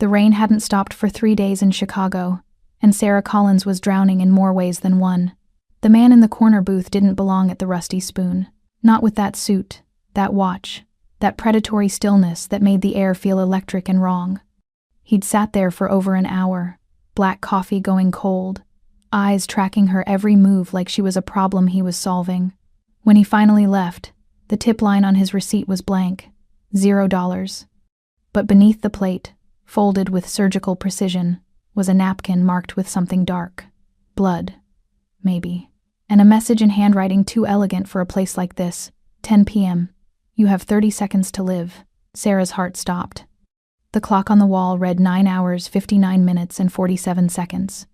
The rain hadn't stopped for 3 days in Chicago, and Sarah Collins was drowning in more ways than one. The man in the corner booth didn't belong at the Rusty Spoon. Not with that suit, that watch, that predatory stillness that made the air feel electric and wrong. He'd sat there for over an hour, black coffee going cold, eyes tracking her every move like she was a problem he was solving. When he finally left, the tip line on his receipt was blank, $0. But beneath the plate, folded with surgical precision, was a napkin marked with something dark. Blood, maybe. And a message in handwriting too elegant for a place like this. 10 p.m. You have 30 seconds to live. Sarah's heart stopped. The clock on the wall read 9 hours, 59 minutes, and 47 seconds.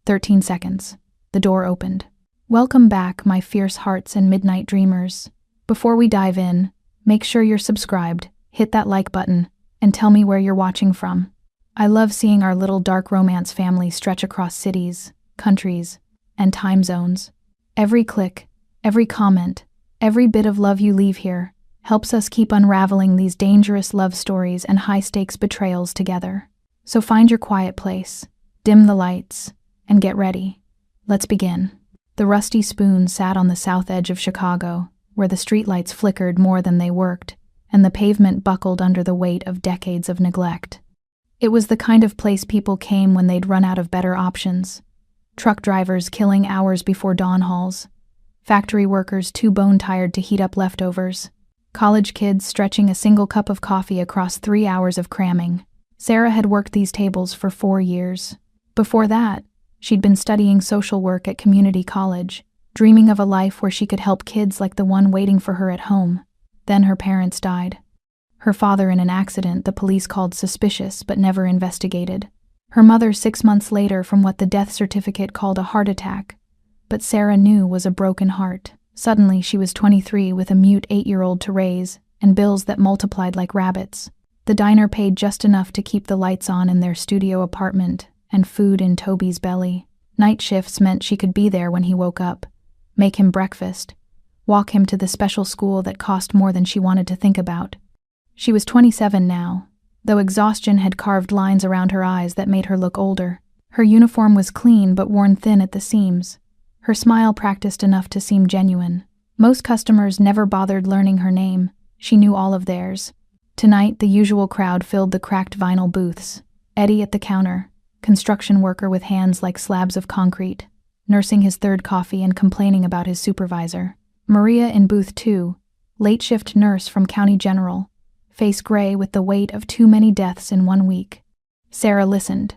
13 seconds. The door opened. Welcome back, my fierce hearts and midnight dreamers. Before we dive in, make sure you're subscribed, hit that like button, and tell me where you're watching from. I love seeing our little dark romance family stretch across cities, countries, and time zones. Every click, every comment, every bit of love you leave here helps us keep unraveling these dangerous love stories and high-stakes betrayals together. So find your quiet place, dim the lights, and get ready. Let's begin. The Rusty Spoon sat on the south edge of Chicago, where the streetlights flickered more than they worked, and the pavement buckled under the weight of decades of neglect. It was the kind of place people came when they'd run out of better options. Truck drivers killing hours before dawn halls, factory workers too bone-tired to heat up leftovers, college kids stretching a single cup of coffee across 3 hours of cramming. Sarah had worked these tables for 4 years. Before that, she'd been studying social work at community college, dreaming of a life where she could help kids like the one waiting for her at home. Then her parents died. Her father in an accident the police called suspicious but never investigated. Her mother 6 months later from what the death certificate called a heart attack, but Sarah knew was a broken heart. Suddenly she was 23 with a mute 8-year-old to raise, and bills that multiplied like rabbits. The diner paid just enough to keep the lights on in their studio apartment, and food in Toby's belly. Night shifts meant she could be there when he woke up, make him breakfast, walk him to the special school that cost more than she wanted to think about. She was 27 now, though exhaustion had carved lines around her eyes that made her look older. Her uniform was clean but worn thin at the seams, her smile practiced enough to seem genuine. Most customers never bothered learning her name. She knew all of theirs. Tonight, the usual crowd filled the cracked vinyl booths. Eddie at the counter, construction worker with hands like slabs of concrete, nursing his third coffee and complaining about his supervisor. Maria in booth 2, late shift nurse from County General, face gray with the weight of too many deaths in 1 week. Sarah listened,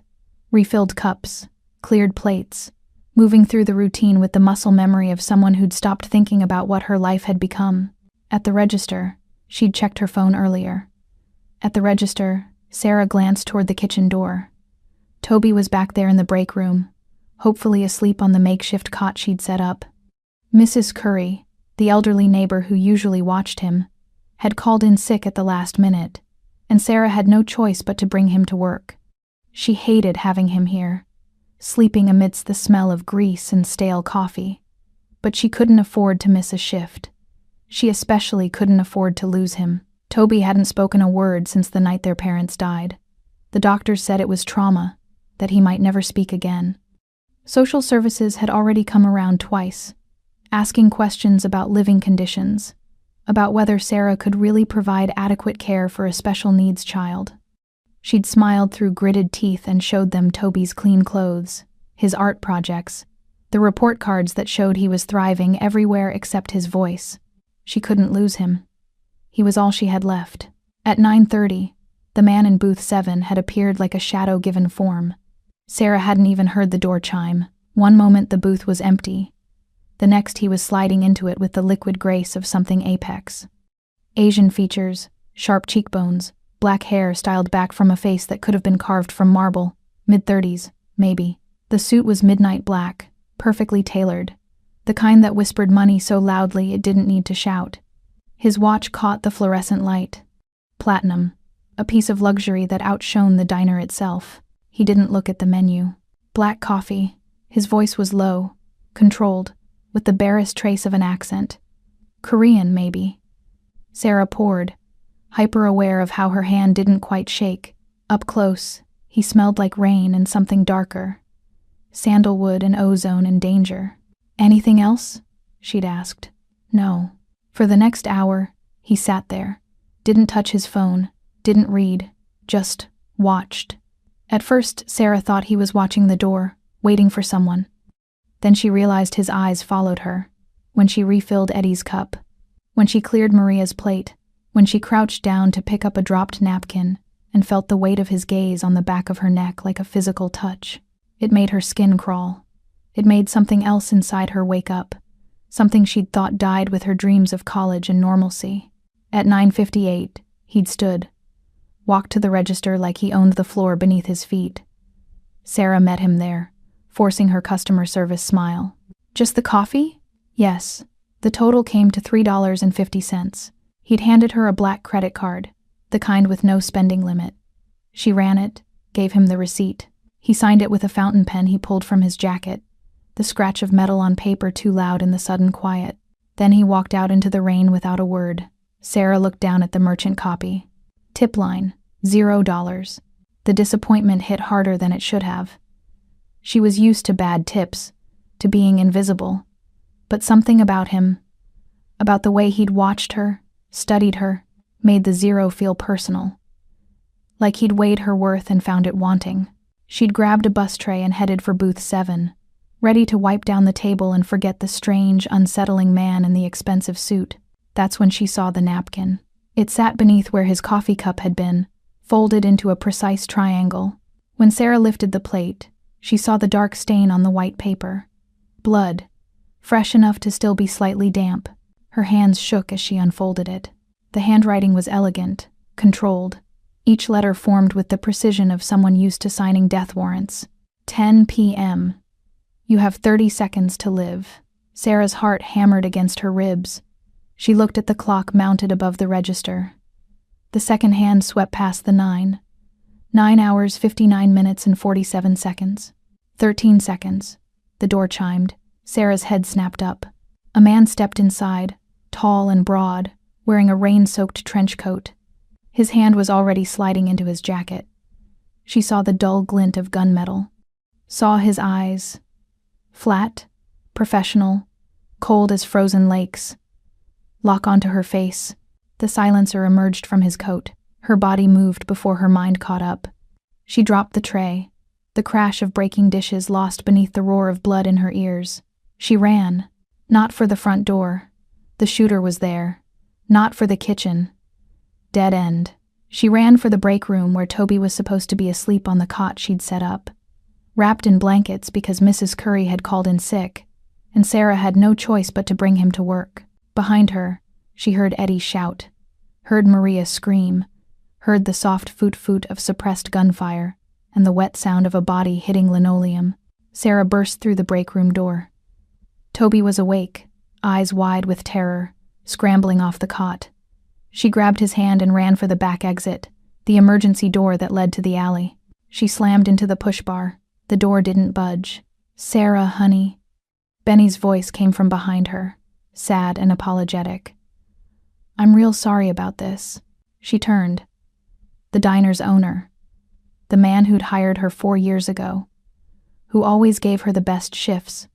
refilled cups, cleared plates, moving through the routine with the muscle memory of someone who'd stopped thinking about what her life had become. At the register, she'd checked her phone earlier. At the register, Sarah glanced toward the kitchen door. Toby was back there in the break room, hopefully asleep on the makeshift cot she'd set up. Mrs. Curry, the elderly neighbor who usually watched him, had called in sick at the last minute, and Sarah had no choice but to bring him to work. She hated having him here, sleeping amidst the smell of grease and stale coffee, but she couldn't afford to miss a shift. She especially couldn't afford to lose him. Toby hadn't spoken a word since the night their parents died. The doctors said it was trauma, that he might never speak again. Social services had already come around twice, asking questions about living conditions, about whether Sarah could really provide adequate care for a special needs child. She'd smiled through gritted teeth and showed them Toby's clean clothes, his art projects, the report cards that showed he was thriving everywhere except his voice. She couldn't lose him. He was all she had left. At 9:30, the man in booth 7 had appeared like a shadow given form. Sarah hadn't even heard the door chime. One moment the booth was empty. The next he was sliding into it with the liquid grace of something apex. Asian features, sharp cheekbones, black hair styled back from a face that could have been carved from marble, mid-30s, maybe. The suit was midnight black, perfectly tailored, the kind that whispered money so loudly it didn't need to shout. His watch caught the fluorescent light. Platinum, a piece of luxury that outshone the diner itself. He didn't look at the menu. Black coffee. His voice was low, controlled, with the barest trace of an accent. Korean, maybe. Sarah poured, hyper-aware of how her hand didn't quite shake. Up close, He smelled like rain and something darker. Sandalwood and ozone and danger. "Anything else?" she'd asked. No. For the next hour, he sat there. Didn't touch his phone, didn't read, just watched. At first, Sarah thought he was watching the door, waiting for someone. Then she realized his eyes followed her. When she refilled Eddie's cup. When she cleared Maria's plate. When she crouched down to pick up a dropped napkin and felt the weight of his gaze on the back of her neck like a physical touch. It made her skin crawl. It made something else inside her wake up. Something she'd thought died with her dreams of college and normalcy. At 9:58, he'd stood. Walked to the register like he owned the floor beneath his feet. Sarah met him there, forcing her customer service smile. "Just the coffee?" "Yes." The total came to $3.50. He'd handed her a black credit card, the kind with no spending limit. She ran it, gave him the receipt. He signed it with a fountain pen he pulled from his jacket, the scratch of metal on paper too loud in the sudden quiet. Then he walked out into the rain without a word. Sarah looked down at the merchant copy. Tip line, $0. The disappointment hit harder than it should have. She was used to bad tips, to being invisible. But something about him, about the way he'd watched her, studied her, made the zero feel personal. Like he'd weighed her worth and found it wanting. She'd grabbed a bus tray and headed for booth 7, ready to wipe down the table and forget the strange, unsettling man in the expensive suit. That's when she saw the napkin. It sat beneath where his coffee cup had been, folded into a precise triangle. When Sarah lifted the plate, she saw the dark stain on the white paper. Blood, fresh enough to still be slightly damp. Her hands shook as she unfolded it. The handwriting was elegant, controlled. Each letter formed with the precision of someone used to signing death warrants. 10 p.m. You have 30 seconds to live. Sarah's heart hammered against her ribs. She looked at the clock mounted above the register. The second hand swept past the 9. 9 hours, 59 minutes, and 47 seconds. 13 seconds. The door chimed. Sarah's head snapped up. A man stepped inside, tall and broad, wearing a rain-soaked trench coat. His hand was already sliding into his jacket. She saw the dull glint of gunmetal. Saw his eyes. Flat, professional, cold as frozen lakes. Lock onto her face. The silencer emerged from his coat. Her body moved before her mind caught up. She dropped the tray, the crash of breaking dishes lost beneath the roar of blood in her ears. She ran, not for the front door. The shooter was there. Not for the kitchen. Dead end. She ran for the break room where Toby was supposed to be asleep on the cot she'd set up. Wrapped in blankets because Mrs. Curry had called in sick, and Sarah had no choice but to bring him to work. Behind her, she heard Eddie shout, heard Maria scream, heard the soft foot-foot of suppressed gunfire, and the wet sound of a body hitting linoleum. Sarah burst through the break room door. Toby was awake, eyes wide with terror, scrambling off the cot. She grabbed his hand and ran for the back exit, the emergency door that led to the alley. She slammed into the push bar. The door didn't budge. "Sarah, honey." Benny's voice came from behind her, sad and apologetic. "I'm real sorry about this." She turned. The diner's owner, the man who'd hired her 4 years ago, who always gave her the best shifts,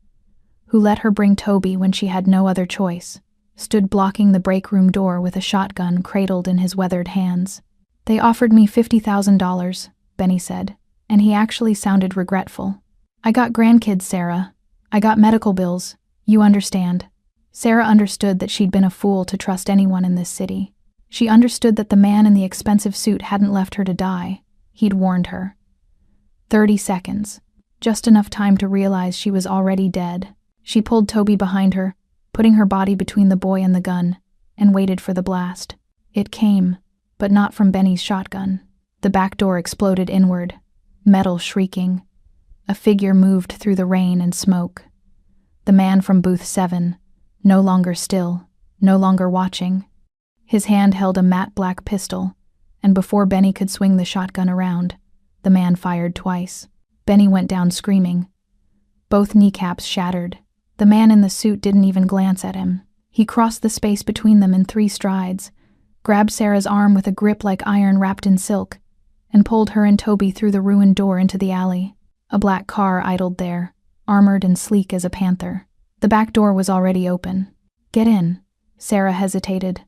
who let her bring Toby when she had no other choice, stood blocking the break room door with a shotgun cradled in his weathered hands. "They offered me $50,000, Benny said, and he actually sounded regretful. "I got grandkids, Sarah. I got medical bills. You understand." Sarah understood that she'd been a fool to trust anyone in this city. She understood that the man in the expensive suit hadn't left her to die. He'd warned her. 30 seconds. Just enough time to realize she was already dead. She pulled Toby behind her, putting her body between the boy and the gun, and waited for the blast. It came, but not from Benny's shotgun. The back door exploded inward, metal shrieking. A figure moved through the rain and smoke. The man from booth 7, no longer still, no longer watching. His hand held a matte black pistol, and before Benny could swing the shotgun around, the man fired twice. Benny went down screaming. Both kneecaps shattered. The man in the suit didn't even glance at him. He crossed the space between them in 3 strides, grabbed Sarah's arm with a grip like iron wrapped in silk, and pulled her and Toby through the ruined door into the alley. A black car idled there, armored and sleek as a panther. The back door was already open. "Get in." Sarah hesitated.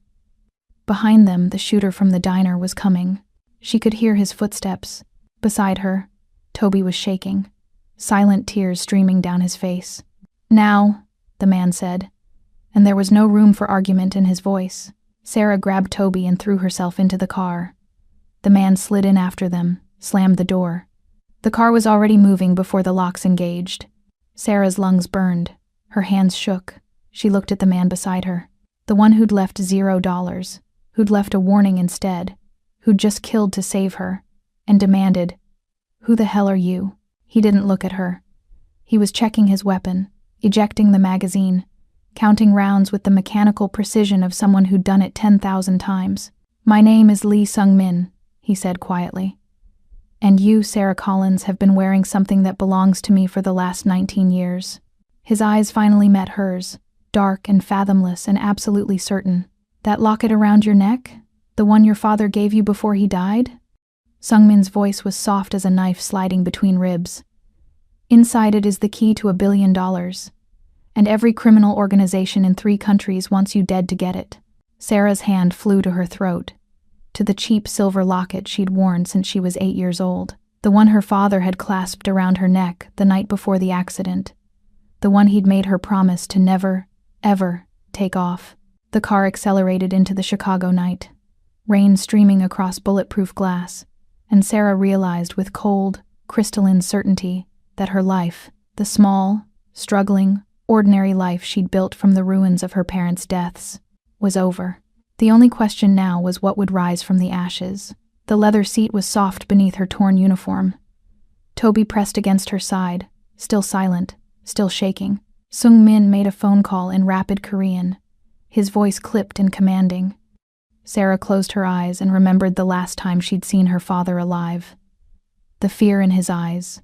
Behind them, the shooter from the diner was coming. She could hear his footsteps. Beside her, Toby was shaking, silent tears streaming down his face. "Now," the man said, and there was no room for argument in his voice. Sarah grabbed Toby and threw herself into the car. The man slid in after them, slammed the door. The car was already moving before the locks engaged. Sarah's lungs burned. Her hands shook. She looked at the man beside her, the one who'd left $0, who'd left a warning instead, who'd just killed to save her, and demanded, "Who the hell are you?" He didn't look at her. He was checking his weapon, ejecting the magazine, counting rounds with the mechanical precision of someone who'd done it 10,000 times. "My name is Lee Sung-min," he said quietly. "And you, Sarah Collins, have been wearing something that belongs to me for the last 19 years. His eyes finally met hers, dark and fathomless and absolutely certain. "That locket around your neck? The one your father gave you before he died?" Sung-min's voice was soft as a knife sliding between ribs. "Inside it is the key to $1 billion. And every criminal organization in 3 countries wants you dead to get it." Sarah's hand flew to her throat, to the cheap silver locket she'd worn since she was 8 years old, the one her father had clasped around her neck the night before the accident, the one he'd made her promise to never, ever take off. The car accelerated into the Chicago night, rain streaming across bulletproof glass, and Sarah realized with cold, crystalline certainty that her life, the small, struggling, ordinary life she'd built from the ruins of her parents' deaths, was over. The only question now was what would rise from the ashes. The leather seat was soft beneath her torn uniform. Toby pressed against her side, still silent, still shaking. Sung-min made a phone call in rapid Korean, his voice clipped and commanding. Sarah closed her eyes and remembered the last time she'd seen her father alive. The fear in his eyes,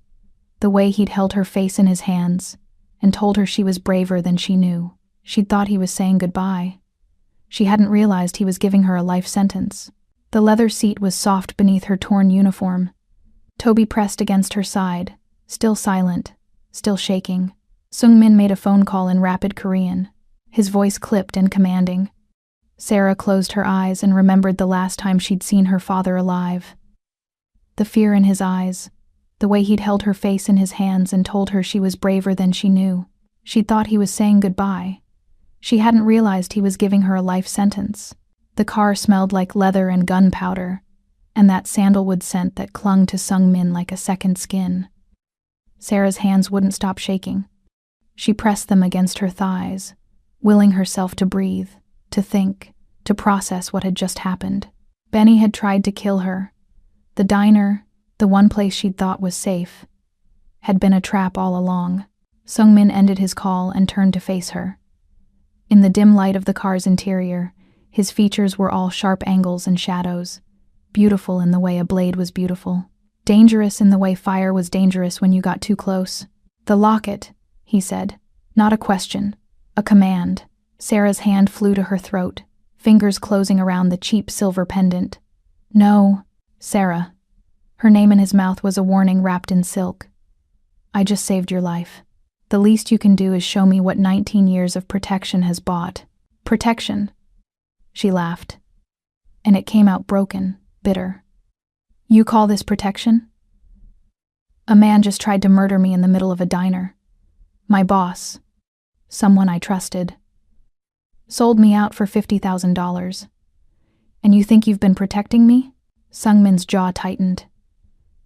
the way he'd held her face in his hands, and told her she was braver than she knew. She'd thought he was saying goodbye. She hadn't realized he was giving her a life sentence. The leather seat was soft beneath her torn uniform. Toby pressed against her side, still silent, still shaking. Sung-min made a phone call in rapid Korean, his voice clipped and commanding. Sarah closed her eyes and remembered the last time she'd seen her father alive. The fear in his eyes, the way he'd held her face in his hands and told her she was braver than she knew. She'd thought he was saying goodbye. She hadn't realized he was giving her a life sentence. The car smelled like leather and gunpowder, and that sandalwood scent that clung to Sung-min like a second skin. Sarah's hands wouldn't stop shaking. She pressed them against her thighs, willing herself to breathe, to think, to process what had just happened. Benny had tried to kill her. The diner, the one place she'd thought was safe, had been a trap all along. Sung-min ended his call and turned to face her. In the dim light of the car's interior, his features were all sharp angles and shadows, beautiful in the way a blade was beautiful, dangerous in the way fire was dangerous when you got too close. "The locket," he said. Not a question, a command. Sarah's hand flew to her throat, fingers closing around the cheap silver pendant. "No, Sarah." Her name in his mouth was a warning wrapped in silk. "I just saved your life. The least you can do is show me what 19 years of protection has bought." "Protection?" She laughed. And it came out broken, bitter. "You call this protection? A man just tried to murder me in the middle of a diner. My boss, someone I trusted, sold me out for $50,000. And you think you've been protecting me?" Sung-min's jaw tightened.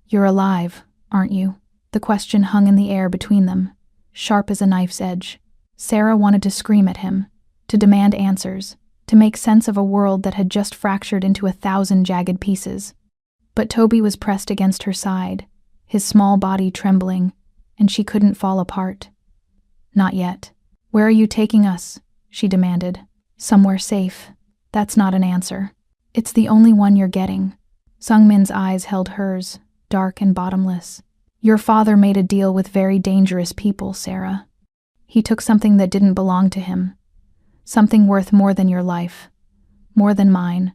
"You're alive, aren't you?" The question hung in the air between them, sharp as a knife's edge. Sarah wanted to scream at him, to demand answers, to make sense of a world that had just fractured into 1,000 jagged pieces. But Toby was pressed against her side, his small body trembling, and she couldn't fall apart. "Not yet." "Where are you taking us?" she demanded. "Somewhere safe." "That's not an answer. It's the only one you're getting." Sung-min's eyes held hers, dark and bottomless. "Your father made a deal with very dangerous people, Sarah. He took something that didn't belong to him. Something worth more than your life. More than mine.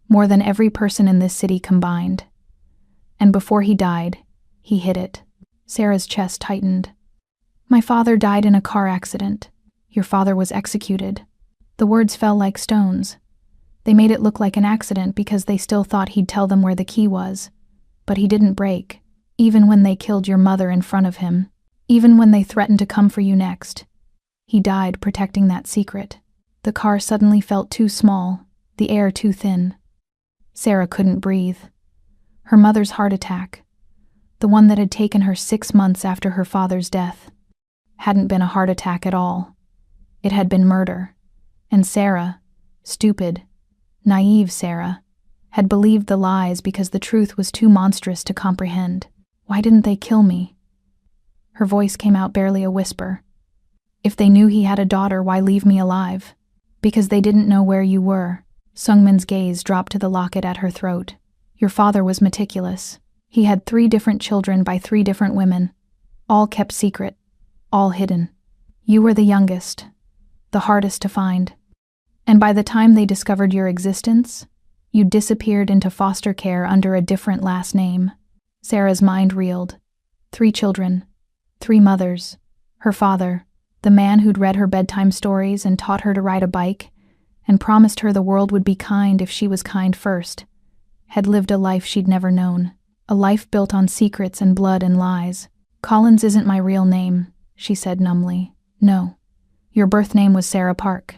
More than every person in this city combined. And before he died, he hid it. Sarah's chest tightened. My father died in a car accident. Your father was executed. The words fell like stones. They made it look like an accident because they still thought he'd tell them where the key was. But he didn't break, even when they killed your mother in front of him, even when they threatened to come for you next. He died protecting that secret. The car suddenly felt too small, the air too thin. Sarah couldn't breathe. Her mother's heart attack, the one that had taken her 6 months after her father's death, hadn't been a heart attack at all. It had been murder. And Sarah, stupid, naive Sarah, had believed the lies because the truth was too monstrous to comprehend. Why didn't they kill me? Her voice came out barely a whisper. If they knew he had a daughter, why leave me alive? Because they didn't know where you were. Sungmin's gaze dropped to the locket at her throat. Your father was meticulous. He had 3 different children by 3 different women, all kept secret, all hidden. You were the youngest, the hardest to find. And by the time they discovered your existence, you disappeared into foster care under a different last name. Sarah's mind reeled. 3 children, 3 mothers, her father, the man who'd read her bedtime stories and taught her to ride a bike, and promised her the world would be kind if she was kind first, had lived a life she'd never known, a life built on secrets and blood and lies. Collins isn't my real name, she said numbly. No. Your birth name was Sarah Park.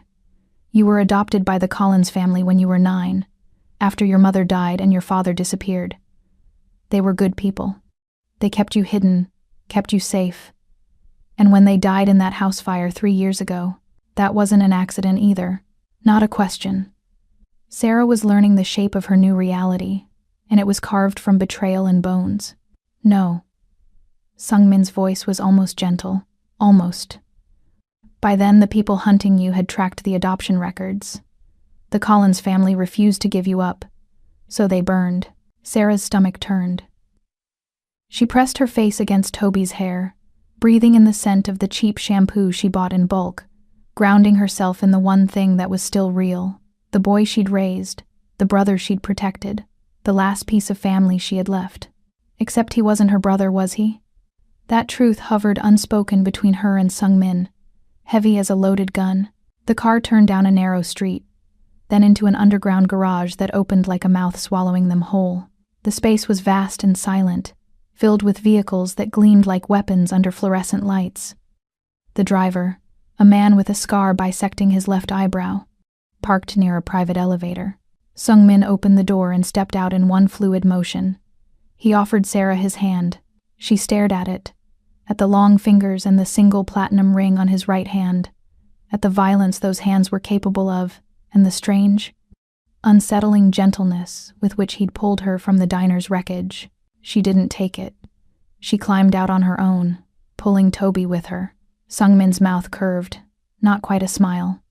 You were adopted by the Collins family when you were 9, after your mother died and your father disappeared. They were good people. They kept you hidden, kept you safe. And when they died in that house fire 3 years ago, that wasn't an accident either. Not a question. Sarah was learning the shape of her new reality, and it was carved from betrayal and bones. No. Sungmin's voice was almost gentle. Almost. By then, the people hunting you had tracked the adoption records. The Collins family refused to give you up, so they burned. Sarah's stomach turned. She pressed her face against Toby's hair, breathing in the scent of the cheap shampoo she bought in bulk, grounding herself in the one thing that was still real. The boy she'd raised, the brother she'd protected, the last piece of family she had left. Except he wasn't her brother, was he? That truth hovered unspoken between her and Sungmin, heavy as a loaded gun. The car turned down a narrow street, then into an underground garage that opened like a mouth swallowing them whole. The space was vast and silent, filled with vehicles that gleamed like weapons under fluorescent lights. The driver, a man with a scar bisecting his left eyebrow, parked near a private elevator. Sungmin opened the door and stepped out in one fluid motion. He offered Sarah his hand. She stared at it, at the long fingers and the single platinum ring on his right hand, at the violence those hands were capable of, and the strange, unsettling gentleness with which he'd pulled her from the diner's wreckage. She didn't take it. She climbed out on her own, pulling Toby with her. Sungmin's mouth curved, not quite a smile.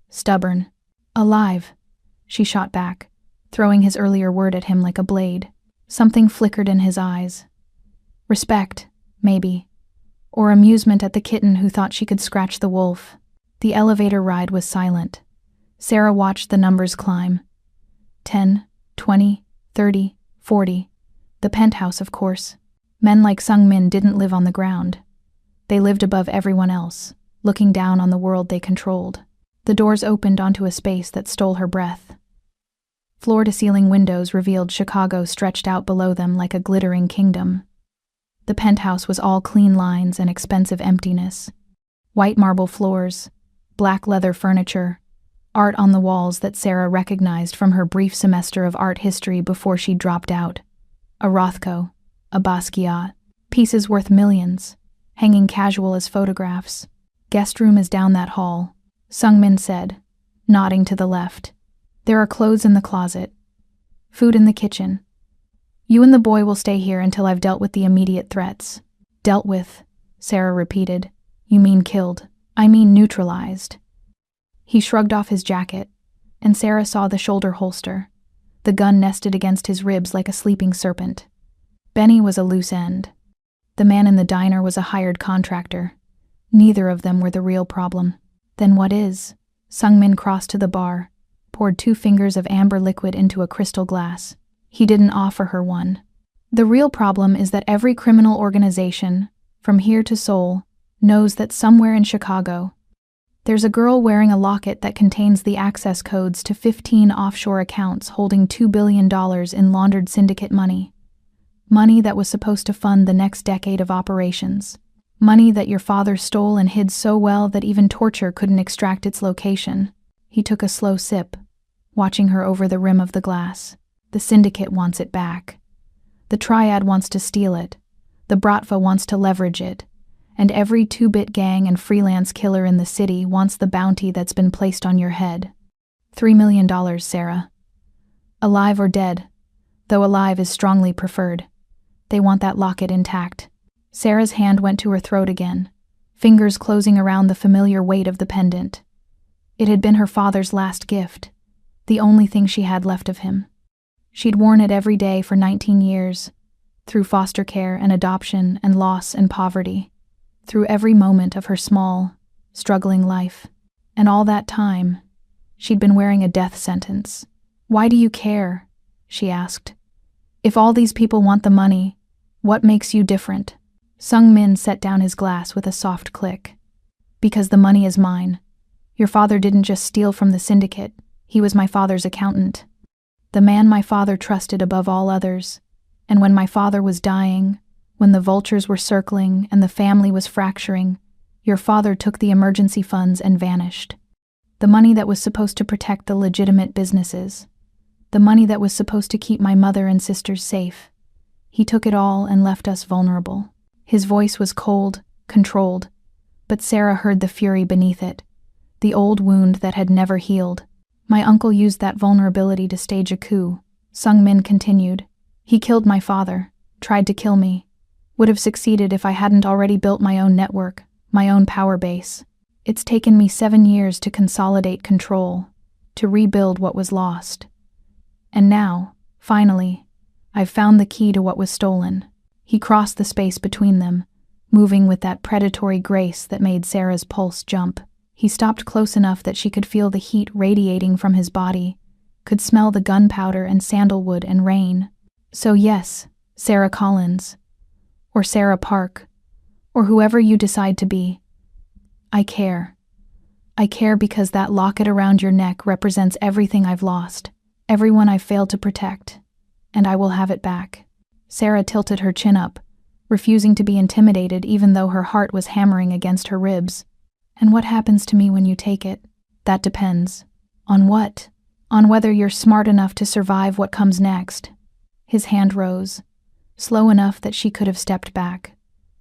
Stubborn. Alive, she shot back, throwing his earlier word at him like a blade. Something flickered in his eyes. Respect, maybe. Or amusement at the kitten who thought she could scratch the wolf. The elevator ride was silent. Sarah watched the numbers climb. 10, 20, 30, 40. The penthouse, of course. Men like Sungmin didn't live on the ground. They lived above everyone else, looking down on the world they controlled. The doors opened onto a space that stole her breath. Floor-to-ceiling windows revealed Chicago stretched out below them like a glittering kingdom. The penthouse was all clean lines and expensive emptiness. White marble floors, black leather furniture, art on the walls that Sarah recognized from her brief semester of art history before she dropped out. A Rothko, a Basquiat, pieces worth millions, hanging casual as photographs. Guest room is down that hall, Sungmin said, nodding to the left. There are clothes in the closet. Food in the kitchen. You and the boy will stay here until I've dealt with the immediate threats. Dealt with, Sarah repeated. You mean killed. I mean neutralized. He shrugged off his jacket, and Sarah saw the shoulder holster, the gun nested against his ribs like a sleeping serpent. Benny was a loose end. The man in the diner was a hired contractor. Neither of them were the real problem. Then what is? Sungmin crossed to the bar, poured 2 fingers of amber liquid into a crystal glass. He didn't offer her one. The real problem is that every criminal organization, from here to Seoul, knows that somewhere in Chicago, there's a girl wearing a locket that contains the access codes to 15 offshore accounts holding $2 billion in laundered syndicate money. Money that was supposed to fund the next decade of operations. Money that your father stole and hid so well that even torture couldn't extract its location. He took a slow sip, watching her over the rim of the glass. The syndicate wants it back. The triad wants to steal it. The Bratva wants to leverage it. And every two-bit gang and freelance killer in the city wants the bounty that's been placed on your head. $3 million, Sarah. Alive or dead, though alive is strongly preferred. They want that locket intact. Sarah's hand went to her throat again, fingers closing around the familiar weight of the pendant. It had been her father's last gift, the only thing she had left of him. She'd worn it every day for 19 years, through foster care and adoption and loss and poverty, through every moment of her small, struggling life. And all that time, she'd been wearing a death sentence. "Why do you care?" she asked. "If all these people want the money, what makes you different?" Sung Min set down his glass with a soft click. "Because the money is mine. Your father didn't just steal from the syndicate, he was my father's accountant. The man my father trusted above all others. And when my father was dying, when the vultures were circling and the family was fracturing, your father took the emergency funds and vanished. The money that was supposed to protect the legitimate businesses. The money that was supposed to keep my mother and sisters safe. He took it all and left us vulnerable." His voice was cold, controlled, but Sarah heard the fury beneath it, the old wound that had never healed. "My uncle used that vulnerability to stage a coup," Sung Min continued. "He killed my father, tried to kill me. Would have succeeded if I hadn't already built my own network, my own power base. It's taken me 7 years to consolidate control, to rebuild what was lost. And now, finally, I've found the key to what was stolen." He crossed the space between them, moving with that predatory grace that made Sarah's pulse jump. He stopped close enough that she could feel the heat radiating from his body, could smell the gunpowder and sandalwood and rain. "So yes, Sarah Collins, or Sarah Park, or whoever you decide to be, I care. I care because that locket around your neck represents everything I've lost, everyone I've failed to protect, and I will have it back." Sarah tilted her chin up, refusing to be intimidated even though her heart was hammering against her ribs. "And what happens to me when you take it? That depends." "On what?" "On whether you're smart enough to survive what comes next." His hand rose, slow enough that she could have stepped back,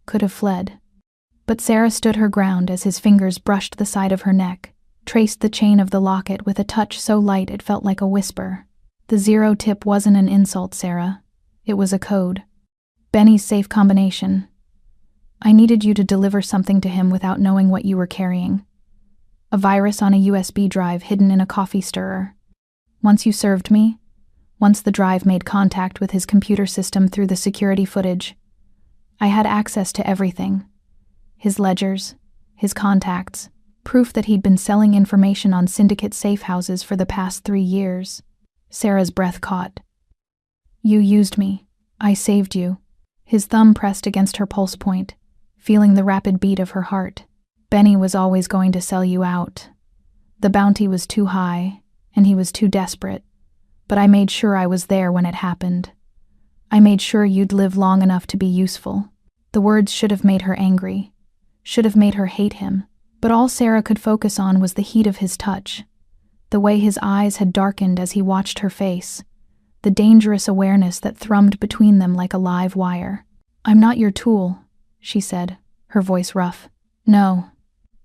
could have fled. But Sarah stood her ground as his fingers brushed the side of her neck, traced the chain of the locket with a touch so light it felt like a whisper. "The 0 tip wasn't an insult, Sarah. It was a code. Benny's safe combination. I needed you to deliver something to him without knowing what you were carrying. A virus on a USB drive hidden in a coffee stirrer. Once you served me, once the drive made contact with his computer system through the security footage, I had access to everything. His ledgers, his contacts, proof that he'd been selling information on syndicate safe houses for the past 3 years." Sarah's breath caught. "You used me. I saved you." His thumb pressed against her pulse point, feeling the rapid beat of her heart. "Benny was always going to sell you out. The bounty was too high, and he was too desperate. But I made sure I was there when it happened. I made sure you'd live long enough to be useful." The words should have made her angry, should have made her hate him, but all Sarah could focus on was the heat of his touch, the way his eyes had darkened as he watched her face, the dangerous awareness that thrummed between them like a live wire. "I'm not your tool," she said, her voice rough. "No."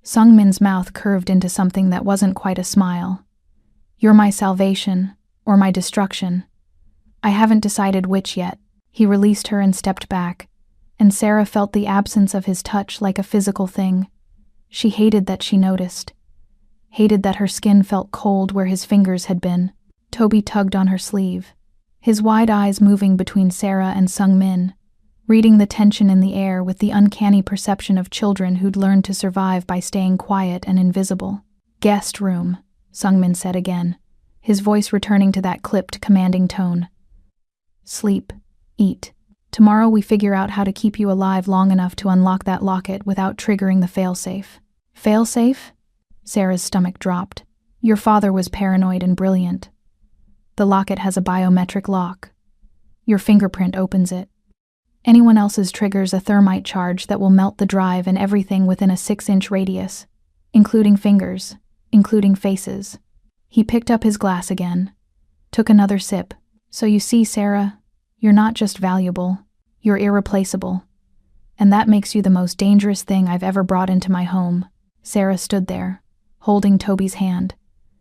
Sung Min's mouth curved into something that wasn't quite a smile. "You're my salvation, or my destruction. I haven't decided which yet." He released her and stepped back, and Sarah felt the absence of his touch like a physical thing. She hated that she noticed. Hated that her skin felt cold where his fingers had been. Toby tugged on her sleeve, his wide eyes moving between Sarah and Sung Min, reading the tension in the air with the uncanny perception of children who'd learned to survive by staying quiet and invisible. "Guest room," Sung Min said again, his voice returning to that clipped, commanding tone. "Sleep, eat, Tomorrow we figure out how to keep you alive long enough to unlock that locket without triggering the failsafe. Failsafe? Sarah's stomach dropped. Your father was paranoid and brilliant. The locket has a biometric lock. Your fingerprint opens it. Anyone else's triggers a thermite charge that will melt the drive and everything within a 6-inch radius, including fingers, including faces. He picked up his glass again, took another sip. So you see, Sarah, you're not just valuable, you're irreplaceable. And that makes you the most dangerous thing I've ever brought into my home. Sarah stood there, holding Toby's hand,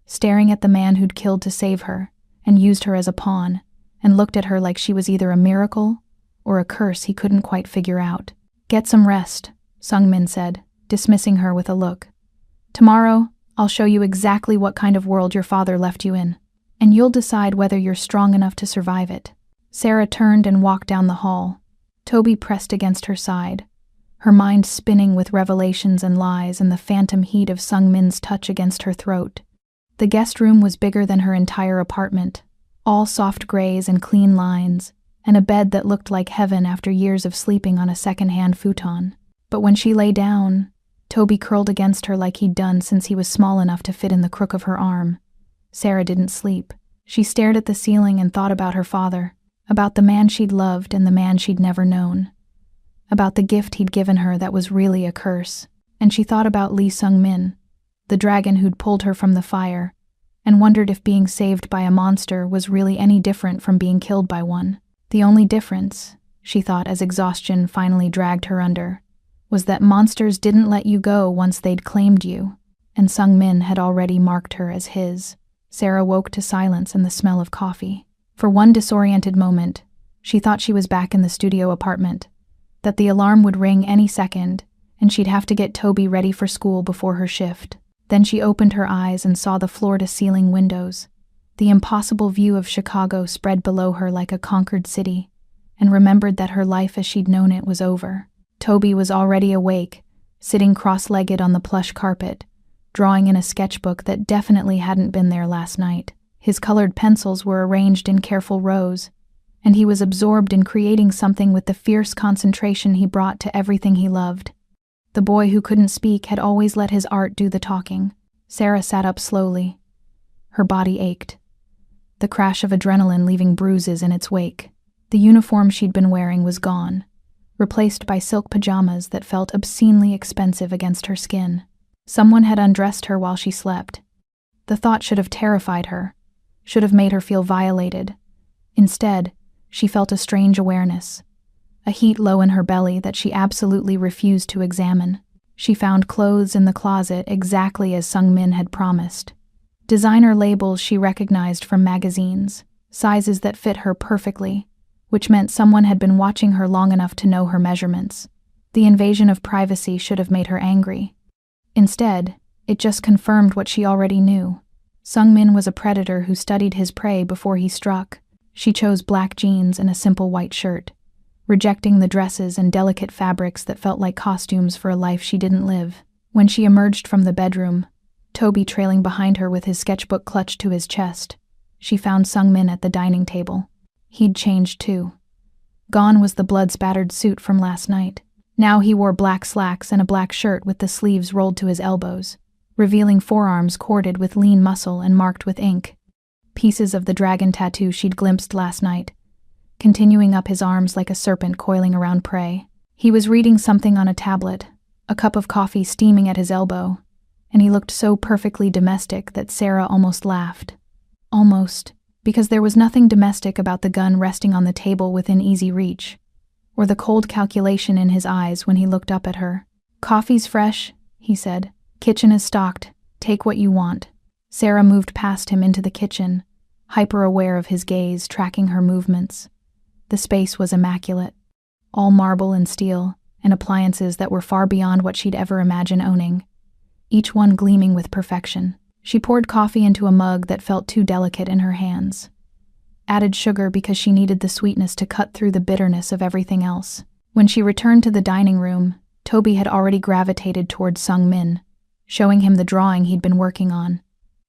staring at the man who'd killed to save her and used her as a pawn, and looked at her like she was either a miracle or a curse he couldn't quite figure out. Get some rest, Sung-min said, dismissing her with a look. Tomorrow, I'll show you exactly what kind of world your father left you in, and you'll decide whether you're strong enough to survive it. Sarah turned and walked down the hall. Toby pressed against her side, her mind spinning with revelations and lies and the phantom heat of Sung-min's touch against her throat. The guest room was bigger than her entire apartment, all soft grays and clean lines, and a bed that looked like heaven after years of sleeping on a second-hand futon. But when she lay down, Toby curled against her like he'd done since he was small enough to fit in the crook of her arm. Sarah didn't sleep. She stared at the ceiling and thought about her father, about the man she'd loved and the man she'd never known, about the gift he'd given her that was really a curse, and she thought about Lee Sung-min, the dragon who'd pulled her from the fire, and wondered if being saved by a monster was really any different from being killed by one. The only difference, she thought as exhaustion finally dragged her under, was that monsters didn't let you go once they'd claimed you, and Sung-min had already marked her as his. Sarah woke to silence and the smell of coffee. For one disoriented moment, she thought she was back in the studio apartment, that the alarm would ring any second, and she'd have to get Toby ready for school before her shift. Then she opened her eyes and saw the floor-to-ceiling windows. The impossible view of Chicago spread below her like a conquered city, and remembered that her life as she'd known it was over. Toby was already awake, sitting cross-legged on the plush carpet, drawing in a sketchbook that definitely hadn't been there last night. His colored pencils were arranged in careful rows, and he was absorbed in creating something with the fierce concentration he brought to everything he loved. The boy who couldn't speak had always let his art do the talking. Sarah sat up slowly. Her body ached, the crash of adrenaline leaving bruises in its wake. The uniform she'd been wearing was gone, replaced by silk pajamas that felt obscenely expensive against her skin. Someone had undressed her while she slept. The thought should have terrified her, should have made her feel violated. Instead, she felt a strange awareness, a heat low in her belly that she absolutely refused to examine. She found clothes in the closet exactly as Sung-min had promised. Designer labels she recognized from magazines, sizes that fit her perfectly, which meant someone had been watching her long enough to know her measurements. The invasion of privacy should have made her angry. Instead, it just confirmed what she already knew. Sung-min was a predator who studied his prey before he struck. She chose black jeans and a simple white shirt, rejecting the dresses and delicate fabrics that felt like costumes for a life she didn't live. When she emerged from the bedroom, Toby trailing behind her with his sketchbook clutched to his chest, she found Sung-min at the dining table. He'd changed too. Gone was the blood-spattered suit from last night. Now he wore black slacks and a black shirt with the sleeves rolled to his elbows, revealing forearms corded with lean muscle and marked with ink. Pieces of the dragon tattoo she'd glimpsed last night, continuing up his arms like a serpent coiling around prey. He was reading something on a tablet, a cup of coffee steaming at his elbow, and he looked so perfectly domestic that Sarah almost laughed. Almost, because there was nothing domestic about the gun resting on the table within easy reach, or the cold calculation in his eyes when he looked up at her. "Coffee's fresh," he said. "Kitchen is stocked. Take what you want." Sarah moved past him into the kitchen, hyper-aware of his gaze, tracking her movements. The space was immaculate, all marble and steel, and appliances that were far beyond what she'd ever imagine owning, each one gleaming with perfection. She poured coffee into a mug that felt too delicate in her hands, added sugar because she needed the sweetness to cut through the bitterness of everything else. When she returned to the dining room, Toby had already gravitated towards Sung-min, showing him the drawing he'd been working on.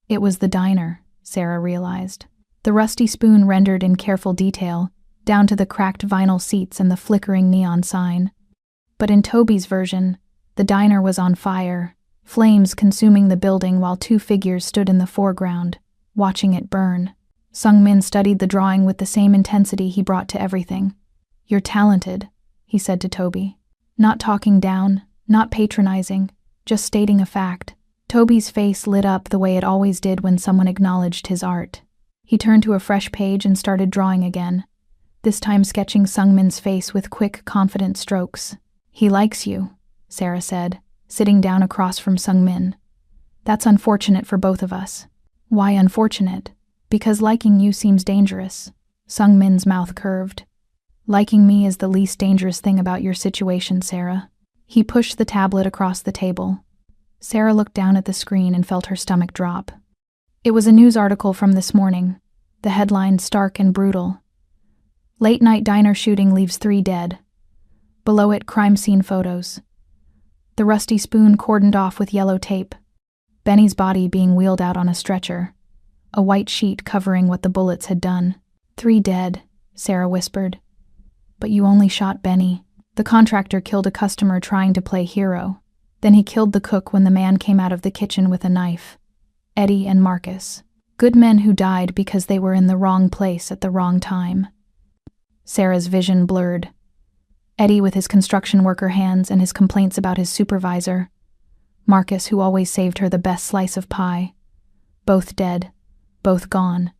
It was the diner, Sarah realized. The rusty spoon rendered in careful detail, down to the cracked vinyl seats and the flickering neon sign. But in Toby's version, the diner was on fire, flames consuming the building while two figures stood in the foreground, watching it burn. Sung-min studied the drawing with the same intensity he brought to everything. "You're talented," he said to Toby. Not talking down, not patronizing, just stating a fact. Toby's face lit up the way it always did when someone acknowledged his art. He turned to a fresh page and started drawing again, this time sketching Sung-min's face with quick, confident strokes. "He likes you," Sarah said, sitting down across from Sung-min. "That's unfortunate for both of us." "Why unfortunate?" "Because liking you seems dangerous." Sung-min's mouth curved. "Liking me is the least dangerous thing about your situation, Sarah." He pushed the tablet across the table. Sarah looked down at the screen and felt her stomach drop. It was a news article from this morning, the headline stark and brutal. "Late-night diner shooting leaves 3 dead." Below it, crime scene photos. The rusty spoon cordoned off with yellow tape. Benny's body being wheeled out on a stretcher. A white sheet covering what the bullets had done. 3 dead, Sarah whispered. "But you only shot Benny." The contractor killed a customer trying to play hero. Then he killed the cook when the man came out of the kitchen with a knife. Eddie and Marcus. Good men who died because they were in the wrong place at the wrong time. Sarah's vision blurred. Eddie with his construction worker hands and his complaints about his supervisor. Marcus who always saved her the best slice of pie. Both dead. Both gone.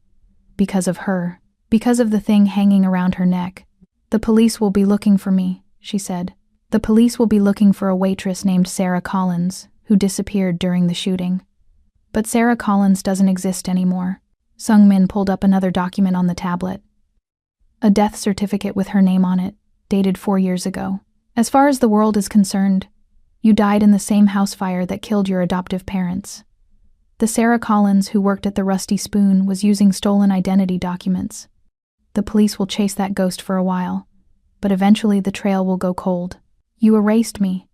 Because of her. Because of the thing hanging around her neck. "The police will be looking for me," she said. "The police will be looking for a waitress named Sarah Collins, who disappeared during the shooting." "But Sarah Collins doesn't exist anymore." Sung-min pulled up another document on the tablet. A death certificate with her name on it, dated 4 years ago. "As far as the world is concerned, you died in the same house fire that killed your adoptive parents." The Sarah Collins who worked at the Rusty Spoon was using stolen identity documents. "The police will chase that ghost for a while, but eventually the trail will go cold." "You erased me."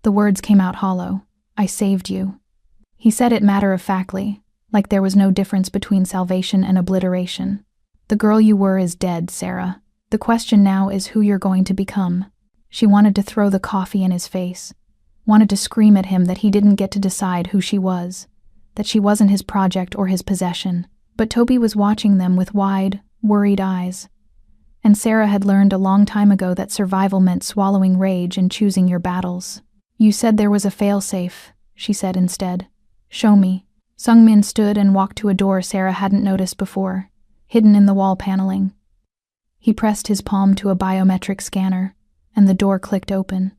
The words came out hollow. "I saved you." He said it matter-of-factly, like there was no difference between salvation and obliteration. "The girl you were is dead, Sarah. The question now is who you're going to become." She wanted to throw the coffee in his face, wanted to scream at him that he didn't get to decide who she was, that she wasn't his project or his possession. But Toby was watching them with wide, worried eyes. And Sarah had learned a long time ago that survival meant swallowing rage and choosing your battles. "You said there was a failsafe," she said instead. "Show me." Sung-min stood and walked to a door Sarah hadn't noticed before, hidden in the wall paneling. He pressed his palm to a biometric scanner, and the door clicked open.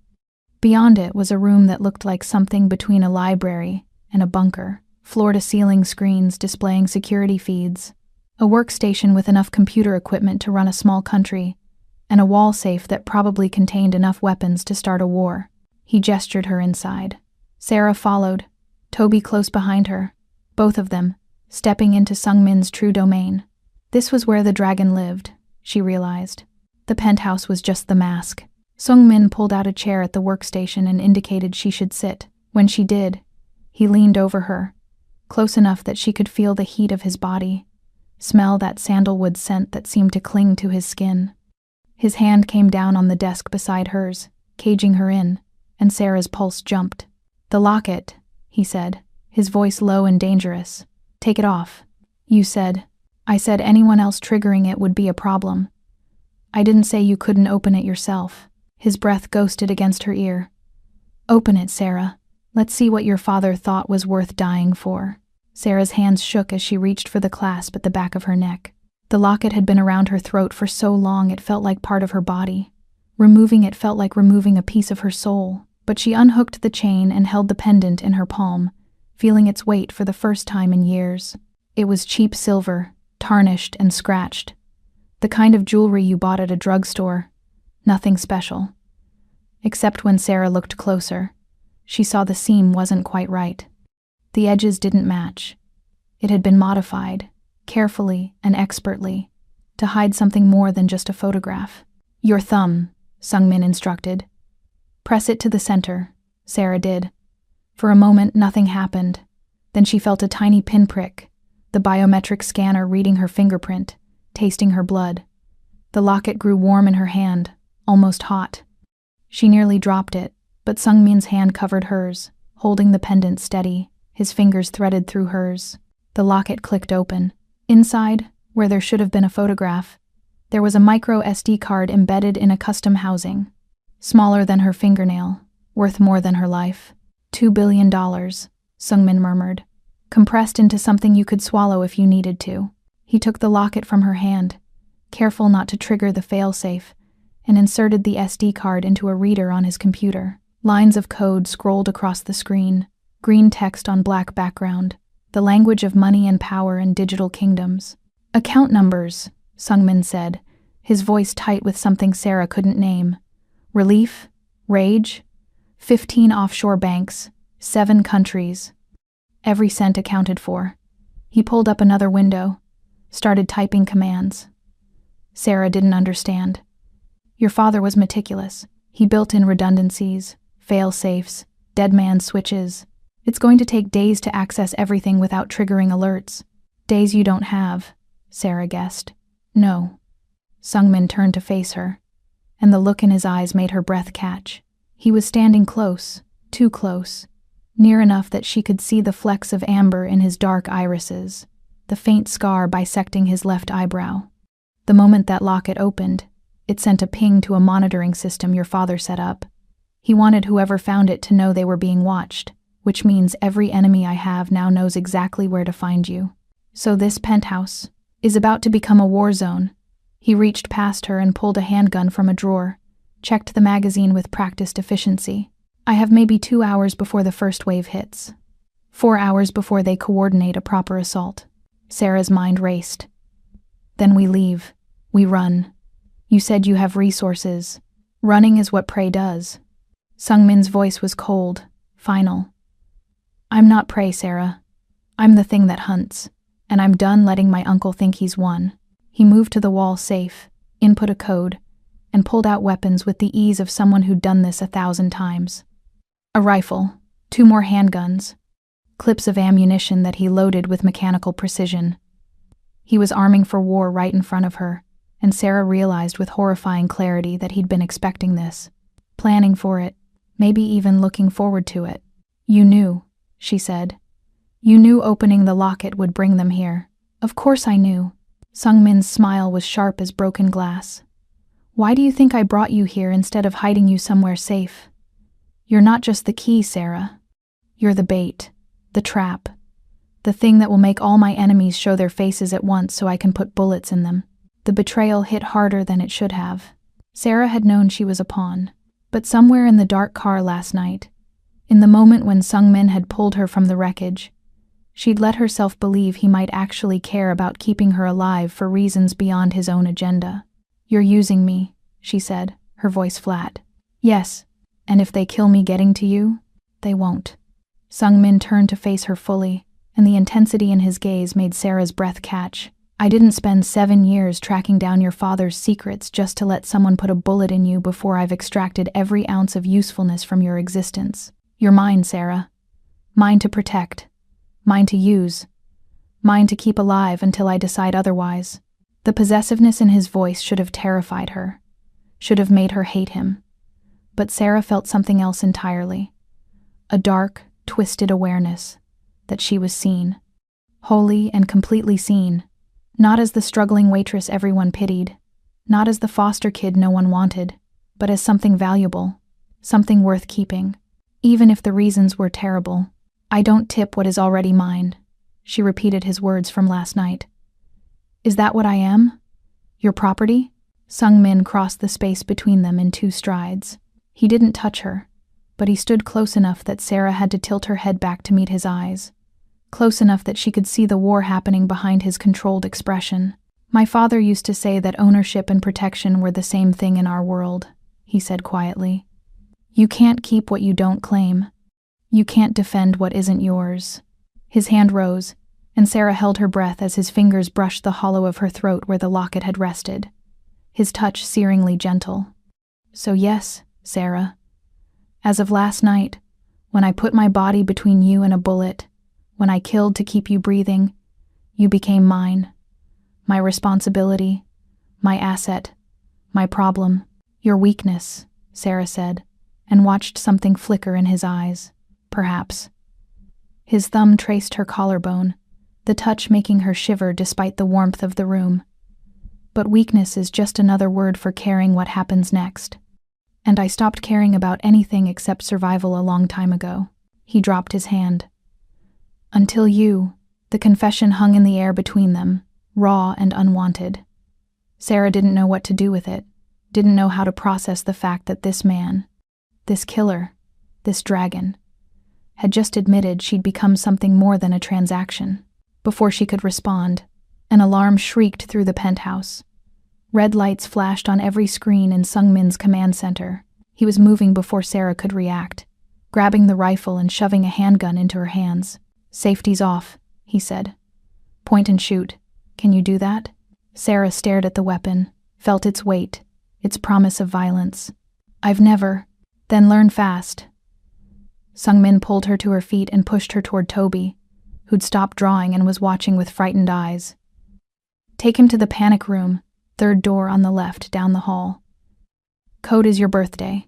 Beyond it was a room that looked like something between a library and a bunker, floor-to-ceiling screens displaying security feeds, a workstation with enough computer equipment to run a small country, and a wall safe that probably contained enough weapons to start a war. He gestured her inside. Sarah followed, Toby close behind her, both of them, stepping into Sung-min's true domain. This was where the dragon lived, she realized. The penthouse was just the mask. Sung-min pulled out a chair at the workstation and indicated she should sit. When she did, he leaned over her, close enough that she could feel the heat of his body, smell that sandalwood scent that seemed to cling to his skin. His hand came down on the desk beside hers, caging her in, and Sarah's pulse jumped. "The locket," he said, his voice low and dangerous. "Take it off." "You said." "I said anyone else triggering it would be a problem. I didn't say you couldn't open it yourself." His breath ghosted against her ear. "Open it, Sarah. Let's see what your father thought was worth dying for." Sarah's hands shook as she reached for the clasp at the back of her neck. The locket had been around her throat for so long it felt like part of her body. Removing it felt like removing a piece of her soul, but she unhooked the chain and held the pendant in her palm, feeling its weight for the first time in years. It was cheap silver, tarnished and scratched. The kind of jewelry you bought at a drugstore. Nothing special. Except when Sarah looked closer, she saw the seam wasn't quite right. The edges didn't match. It had been modified, carefully and expertly, to hide something more than just a photograph. "Your thumb," Sung-min instructed. "Press it to the center." Sarah did. For a moment, nothing happened. Then she felt a tiny pinprick, the biometric scanner reading her fingerprint, tasting her blood. The locket grew warm in her hand, almost hot. She nearly dropped it, but Sungmin's hand covered hers, holding the pendant steady, his fingers threaded through hers. The locket clicked open. Inside, where there should have been a photograph, there was a micro SD card embedded in a custom housing. Smaller than her fingernail, worth more than her life. $2 billion, Sungmin murmured. Compressed into something you could swallow if you needed to. He took the locket from her hand, careful not to trigger the failsafe, and inserted the SD card into a reader on his computer. Lines of code scrolled across the screen, green text on black background, the language of money and power and digital kingdoms. Account numbers, Sungmin said, his voice tight with something Sarah couldn't name. Relief? Rage? 15 offshore banks, 7 countries. Every cent accounted for. He pulled up another window, started typing commands. Sarah didn't understand. Your father was meticulous. He built in redundancies, fail-safes, dead man switches. It's going to take days to access everything without triggering alerts. Days you don't have, Sarah guessed. No. Sungmin turned to face her, and the look in his eyes made her breath catch. He was standing close, too close, near enough that she could see the flecks of amber in his dark irises, the faint scar bisecting his left eyebrow. The moment that locket opened, it sent a ping to a monitoring system your father set up. He wanted whoever found it to know they were being watched, which means every enemy I have now knows exactly where to find you. So this penthouse is about to become a war zone. He reached past her and pulled a handgun from a drawer, checked the magazine with practiced efficiency. I have maybe 2 hours before the first wave hits. 4 hours before they coordinate a proper assault. Sarah's mind raced. Then we leave. We run. You said you have resources. Running is what prey does. Sungmin's voice was cold, final. I'm not prey, Sarah. I'm the thing that hunts, and I'm done letting my uncle think he's won. He moved to the wall safe, input a code, and pulled out weapons with the ease of someone who'd done this 1,000 times. A rifle, 2 more handguns, clips of ammunition that he loaded with mechanical precision. He was arming for war right in front of her, and Sarah realized with horrifying clarity that he'd been expecting this, planning for it, maybe even looking forward to it. You knew, she said. You knew opening the locket would bring them here. Of course I knew. Sungmin's smile was sharp as broken glass. Why do you think I brought you here instead of hiding you somewhere safe? You're not just the key, Sarah. You're the bait, the trap, the thing that will make all my enemies show their faces at once so I can put bullets in them. The betrayal hit harder than it should have. Sarah had known she was a pawn, but somewhere in the dark car last night, in the moment when Sungmin had pulled her from the wreckage, she'd let herself believe he might actually care about keeping her alive for reasons beyond his own agenda. You're using me, she said, her voice flat. Yes, and if they kill me getting to you, they won't. Sungmin turned to face her fully, and the intensity in his gaze made Sarah's breath catch. I didn't spend 7 years tracking down your father's secrets just to let someone put a bullet in you before I've extracted every ounce of usefulness from your existence. You're mine, Sarah. Mine to protect. Mine to use. Mine to keep alive until I decide otherwise. The possessiveness in his voice should have terrified her, should have made her hate him. But Sarah felt something else entirely. A dark, twisted awareness that she was seen. Wholly and completely seen. Not as the struggling waitress everyone pitied, not as the foster kid no one wanted, but as something valuable, something worth keeping, even if the reasons were terrible. I don't tip what is already mine, she repeated his words from last night. Is that what I am? Your property? Sungmin crossed the space between them in 2 strides. He didn't touch her, but he stood close enough that Sarah had to tilt her head back to meet his eyes. Close enough that she could see the war happening behind his controlled expression. My father used to say that ownership and protection were the same thing in our world, he said quietly. You can't keep what you don't claim. You can't defend what isn't yours. His hand rose, and Sarah held her breath as his fingers brushed the hollow of her throat where the locket had rested, his touch searingly gentle. So yes, Sarah. As of last night, when I put my body between you and a bullet, when I killed to keep you breathing, you became mine. My responsibility, my asset, My problem. Your weakness, Sarah said, and watched something flicker in his eyes. Perhaps. His thumb traced her collarbone, the touch making her shiver despite the warmth of the room. But weakness is just another word for caring what happens next. And I stopped caring about anything except survival a long time ago. He dropped his hand. Until you. The confession hung in the air between them, raw and unwanted. Sarah didn't know what to do with it, didn't know how to process the fact that this man, this killer, this dragon, had just admitted she'd become something more than a transaction. Before she could respond, an alarm shrieked through the penthouse. Red lights flashed on every screen in Sungmin's command center. He was moving before Sarah could react, grabbing the rifle and shoving a handgun into her hands. Safety's off, he said. Point and shoot. Can you do that? Sarah stared at the weapon, felt its weight, its promise of violence. I've never. Then learn fast. Sungmin pulled her to her feet and pushed her toward Toby, who'd stopped drawing and was watching with frightened eyes. Take him to the panic room, third door on the left down the hall. Code is your birthday.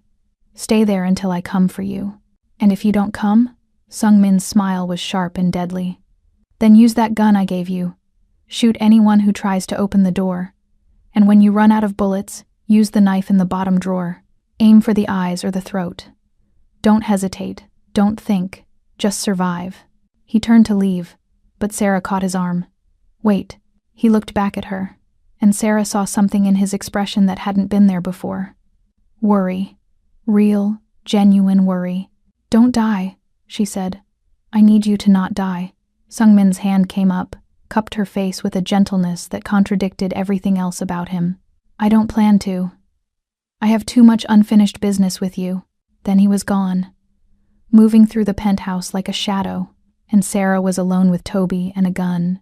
Stay there until I come for you. And if you don't come? Sungmin's smile was sharp and deadly. Then use that gun I gave you. Shoot anyone who tries to open the door. And when you run out of bullets, use the knife in the bottom drawer. Aim for the eyes or the throat. Don't hesitate. Don't think. Just survive. He turned to leave, but Sarah caught his arm. Wait. He looked back at her, and Sarah saw something in his expression that hadn't been there before. Worry. Real, genuine worry. Don't die, she said. I need you to not die. Sungmin's hand came up, cupped her face with a gentleness that contradicted everything else about him. I don't plan to. I have too much unfinished business with you. Then he was gone, moving through the penthouse like a shadow, and Sarah was alone with Toby and a gun,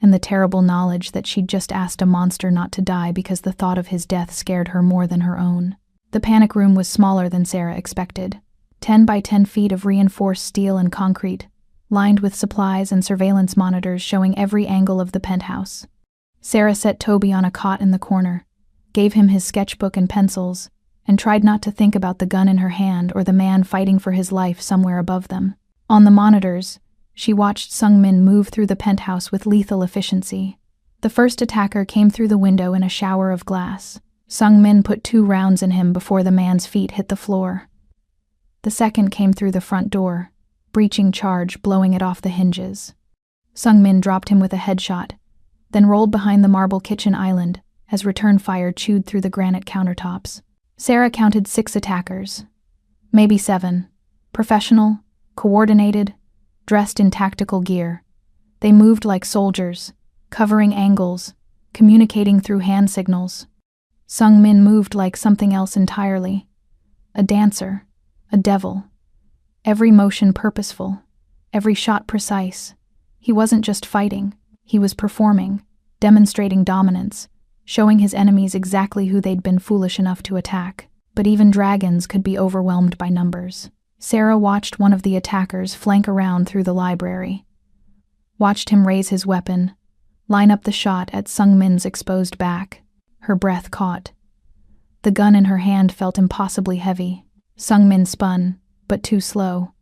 and the terrible knowledge that she'd just asked a monster not to die because the thought of his death scared her more than her own. The panic room was smaller than Sarah expected. 10 by 10 feet of reinforced steel and concrete, lined with supplies and surveillance monitors showing every angle of the penthouse. Sarah set Toby on a cot in the corner, gave him his sketchbook and pencils, and tried not to think about the gun in her hand or the man fighting for his life somewhere above them. On the monitors, she watched Sungmin move through the penthouse with lethal efficiency. The first attacker came through the window in a shower of glass. Sungmin put 2 rounds in him before the man's feet hit the floor. The second came through the front door, breaching charge, blowing it off the hinges. Sungmin dropped him with a headshot, then rolled behind the marble kitchen island as return fire chewed through the granite countertops. Sarah counted 6 attackers. Maybe 7. Professional, coordinated, dressed in tactical gear. They moved like soldiers, covering angles, communicating through hand signals. Sungmin moved like something else entirely. A dancer, a devil. Every motion purposeful, every shot precise. He wasn't just fighting, he was performing, demonstrating dominance, showing his enemies exactly who they'd been foolish enough to attack. But even dragons could be overwhelmed by numbers. Sarah watched one of the attackers flank around through the library. Watched him raise his weapon, line up the shot at Sungmin's exposed back. Her breath caught. The gun in her hand felt impossibly heavy. Sungmin spun, but too slow.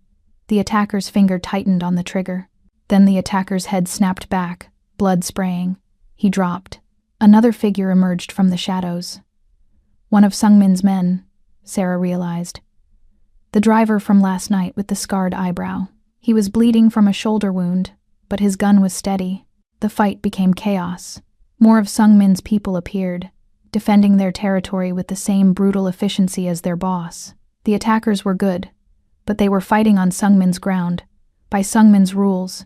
The attacker's finger tightened on the trigger. Then the attacker's head snapped back, blood spraying. He dropped. Another figure emerged from the shadows. One of Sungmin's men, Sarah realized. The driver from last night with the scarred eyebrow. He was bleeding from a shoulder wound, but his gun was steady. The fight became chaos. More of Sungmin's people appeared, defending their territory with the same brutal efficiency as their boss. The attackers were good, but they were fighting on Sungmin's ground, by Sungmin's rules.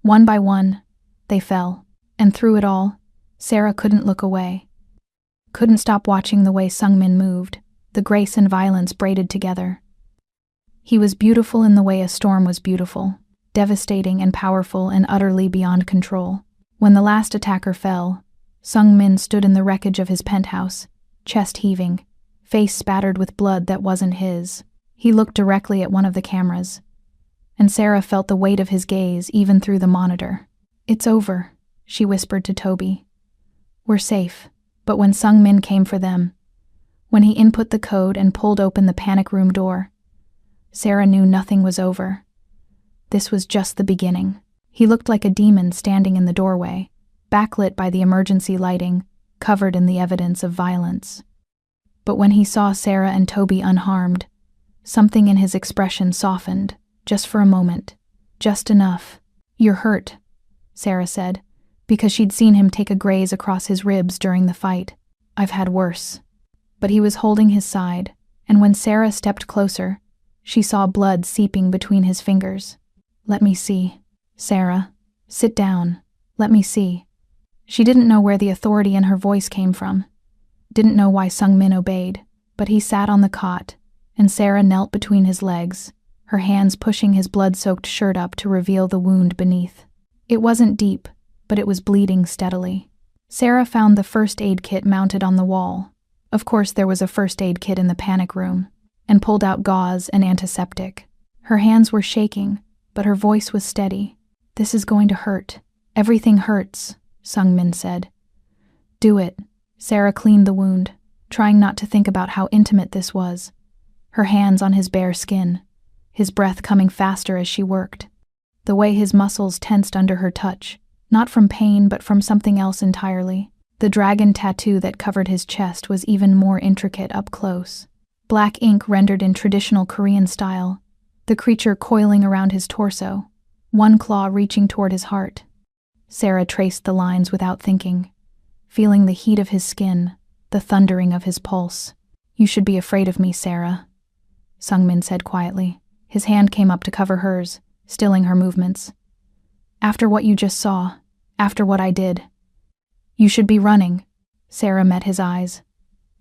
One by one, they fell. And through it all, Sarah couldn't look away. Couldn't stop watching the way Sungmin moved, the grace and violence braided together. He was beautiful in the way a storm was beautiful, devastating and powerful and utterly beyond control. When the last attacker fell, Sungmin stood in the wreckage of his penthouse, chest heaving, face spattered with blood that wasn't his. He looked directly at one of the cameras, and Sarah felt the weight of his gaze even through the monitor. It's over, she whispered to Toby. We're safe. But when Sungmin came for them, When he input the code and pulled open the panic room door, Sarah knew nothing was over. This was just the beginning. He looked like a demon standing in the doorway, backlit by the emergency lighting, covered in the evidence of violence. But when he saw Sarah and Toby unharmed, something in his expression softened, just for a moment. Just enough. "You're hurt," Sarah said, because she'd seen him take a graze across his ribs during the fight. "I've had worse." But he was holding his side, and when Sarah stepped closer, she saw blood seeping between his fingers. "Let me see." "Sarah, sit down. Let me see." She didn't know where the authority in her voice came from. Didn't know why Sung-min obeyed, but he sat on the cot, and Sarah knelt between his legs, her hands pushing his blood-soaked shirt up to reveal the wound beneath. It wasn't deep, but it was bleeding steadily. Sarah found the first aid kit mounted on the wall. Of course there was a first aid kit in the panic room, and pulled out gauze and antiseptic. Her hands were shaking, but her voice was steady. "This is going to hurt. Everything hurts," Sung-min said. "Do it." Sarah cleaned the wound, trying not to think about how intimate this was. Her hands on his bare skin, his breath coming faster as she worked. The way his muscles tensed under her touch, not from pain but from something else entirely. The dragon tattoo that covered his chest was even more intricate up close. Black ink rendered in traditional Korean style, the creature coiling around his torso, one claw reaching toward his heart. Sarah traced the lines without thinking, feeling the heat of his skin, the thundering of his pulse. "You should be afraid of me, Sarah," Sung-min said quietly. His hand came up to cover hers, stilling her movements. "After what you just saw, after what I did, you should be running." Sarah met his eyes.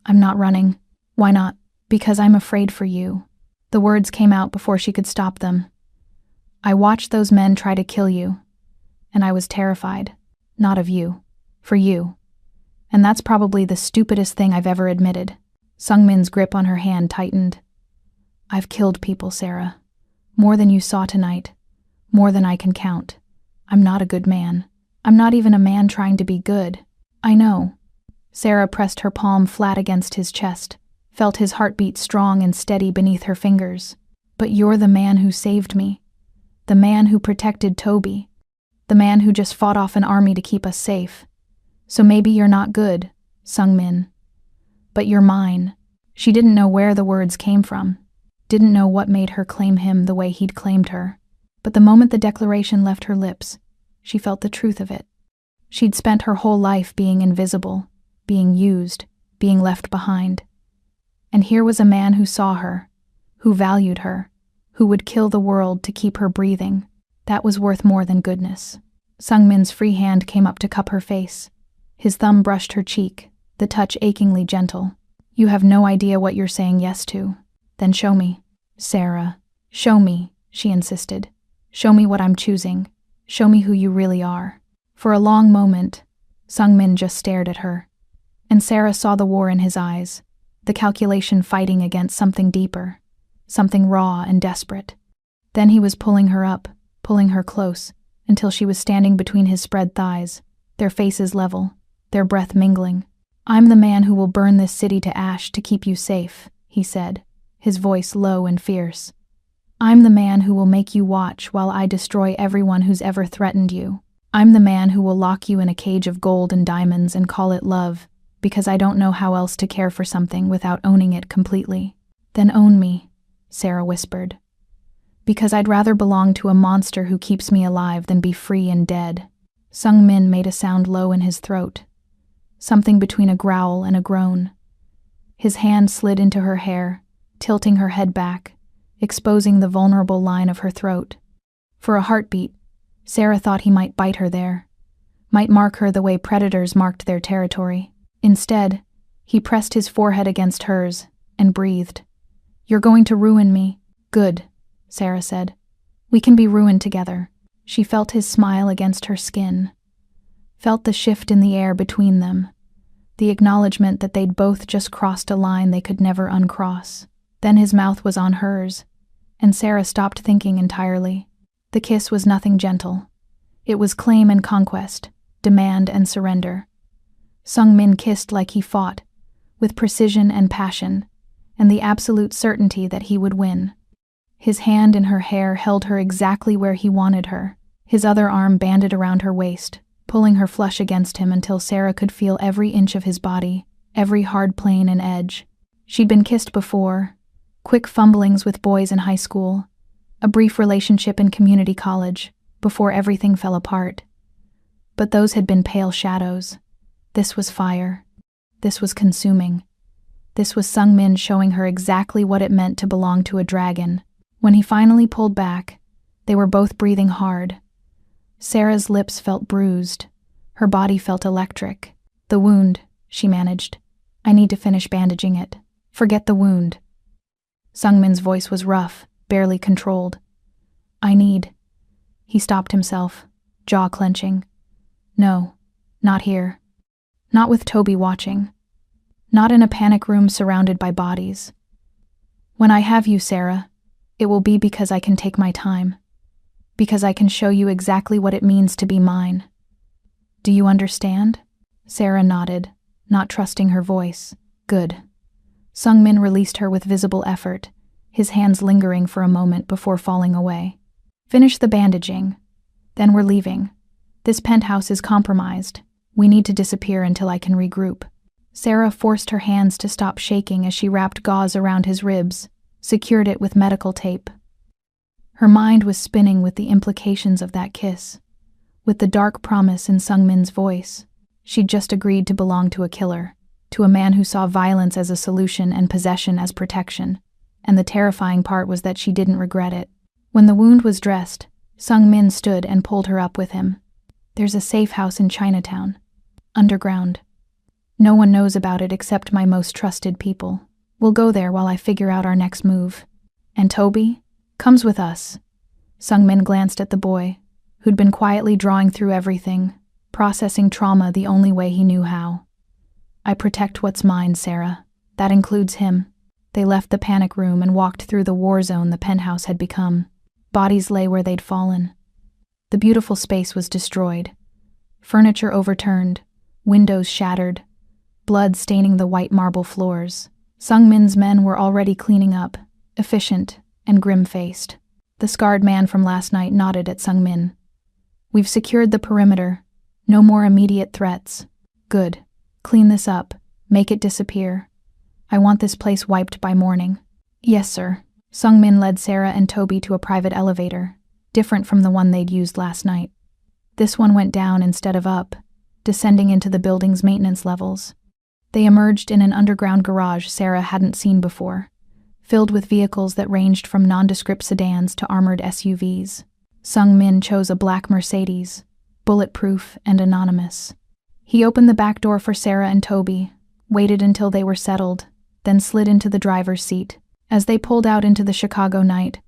"I'm not running." "Why not?" "Because I'm afraid for you." The words came out before she could stop them. "I watched those men try to kill you, and I was terrified. Not of you. For you. And that's probably the stupidest thing I've ever admitted." Sung-min's grip on her hand tightened. "I've killed people, Sarah. More than you saw tonight. More than I can count. I'm not a good man. I'm not even a man trying to be good. I know." Sarah pressed her palm flat against his chest, felt his heartbeat strong and steady beneath her fingers. "But you're the man who saved me. The man who protected Toby. The man who just fought off an army to keep us safe. So maybe you're not good, Sung-min. But you're mine." She didn't know where the words came from, didn't know what made her claim him the way he'd claimed her. But the moment the declaration left her lips, she felt the truth of it. She'd spent her whole life being invisible, being used, being left behind. And here was a man who saw her, who valued her, who would kill the world to keep her breathing. That was worth more than goodness. Sung-min's free hand came up to cup her face. His thumb brushed her cheek, the touch achingly gentle. "You have no idea what you're saying yes to. Then show me." "Sarah, show me," she insisted. "Show me what I'm choosing. Show me who you really are." For a long moment, Sung-min just stared at her. And Sarah saw the war in his eyes, the calculation fighting against something deeper, something raw and desperate. Then he was pulling her up, pulling her close, until she was standing between his spread thighs, their faces level, their breath mingling. "I'm the man who will burn this city to ash to keep you safe," he said, his voice low and fierce. "I'm the man who will make you watch while I destroy everyone who's ever threatened you. I'm the man who will lock you in a cage of gold and diamonds and call it love, because I don't know how else to care for something without owning it completely." "Then own me," Sarah whispered. "Because I'd rather belong to a monster who keeps me alive than be free and dead." Sung-min made a sound low in his throat, something between a growl and a groan. His hand slid into her hair, tilting her head back, exposing the vulnerable line of her throat. For a heartbeat, Sarah thought he might bite her there, might mark her the way predators marked their territory. Instead, he pressed his forehead against hers and breathed. "You're going to ruin me." "Good," Sarah said. "We can be ruined together." She felt his smile against her skin, felt the shift in the air between them, the acknowledgement that they'd both just crossed a line they could never uncross. Then his mouth was on hers, and Sarah stopped thinking entirely. The kiss was nothing gentle. It was claim and conquest, demand and surrender. Sung-min kissed like he fought, with precision and passion, and the absolute certainty that he would win. His hand in her hair held her exactly where he wanted her, his other arm banded around her waist, pulling her flush against him until Sarah could feel every inch of his body, every hard plane and edge. She'd been kissed before, quick fumblings with boys in high school, a brief relationship in community college, before everything fell apart. But those had been pale shadows. This was fire. This was consuming. This was Sung-min showing her exactly what it meant to belong to a dragon. When he finally pulled back, they were both breathing hard. Sarah's lips felt bruised. Her body felt electric. "The wound," she managed. "I need to finish bandaging it." "Forget the wound." Sung-min's voice was rough, barely controlled. "I need—" He stopped himself, jaw clenching. "No, not here. Not with Toby watching. Not in a panic room surrounded by bodies. When I have you, Sarah, it will be because I can take my time. Because I can show you exactly what it means to be mine. Do you understand?" Sarah nodded, not trusting her voice. "Good." Sung-min released her with visible effort, his hands lingering for a moment before falling away. "Finish the bandaging. Then we're leaving. This penthouse is compromised. We need to disappear until I can regroup." Sarah forced her hands to stop shaking as she wrapped gauze around his ribs, secured it with medical tape. Her mind was spinning with the implications of that kiss, with the dark promise in Sung-min's voice. She'd just agreed to belong to a killer, to a man who saw violence as a solution and possession as protection, and the terrifying part was that she didn't regret it. When the wound was dressed, Sung-min stood and pulled her up with him. "There's a safe house in Chinatown. Underground. No one knows about it except my most trusted people. We'll go there while I figure out our next move. And Toby comes with us." Sung-min glanced at the boy, who'd been quietly drawing through everything, processing trauma the only way he knew how. "I protect what's mine, Sarah. That includes him." They left the panic room and walked through the war zone the penthouse had become. Bodies lay where they'd fallen. The beautiful space was destroyed. Furniture overturned, windows shattered, blood staining the white marble floors. Sung-min's men were already cleaning up, efficient and grim-faced. The scarred man from last night nodded at Sung-min. "We've secured the perimeter. No more immediate threats." "Good. Clean this up. Make it disappear. I want this place wiped by morning." "Yes, sir." Sung-min led Sarah and Toby to a private elevator, different from the one they'd used last night. This one went down instead of up, descending into the building's maintenance levels. They emerged in an underground garage Sarah hadn't seen before, filled with vehicles that ranged from nondescript sedans to armored SUVs. Sung-min chose a black Mercedes, bulletproof and anonymous. He opened the back door for Sarah and Toby, waited until they were settled, then slid into the driver's seat. As they pulled out into the Chicago night,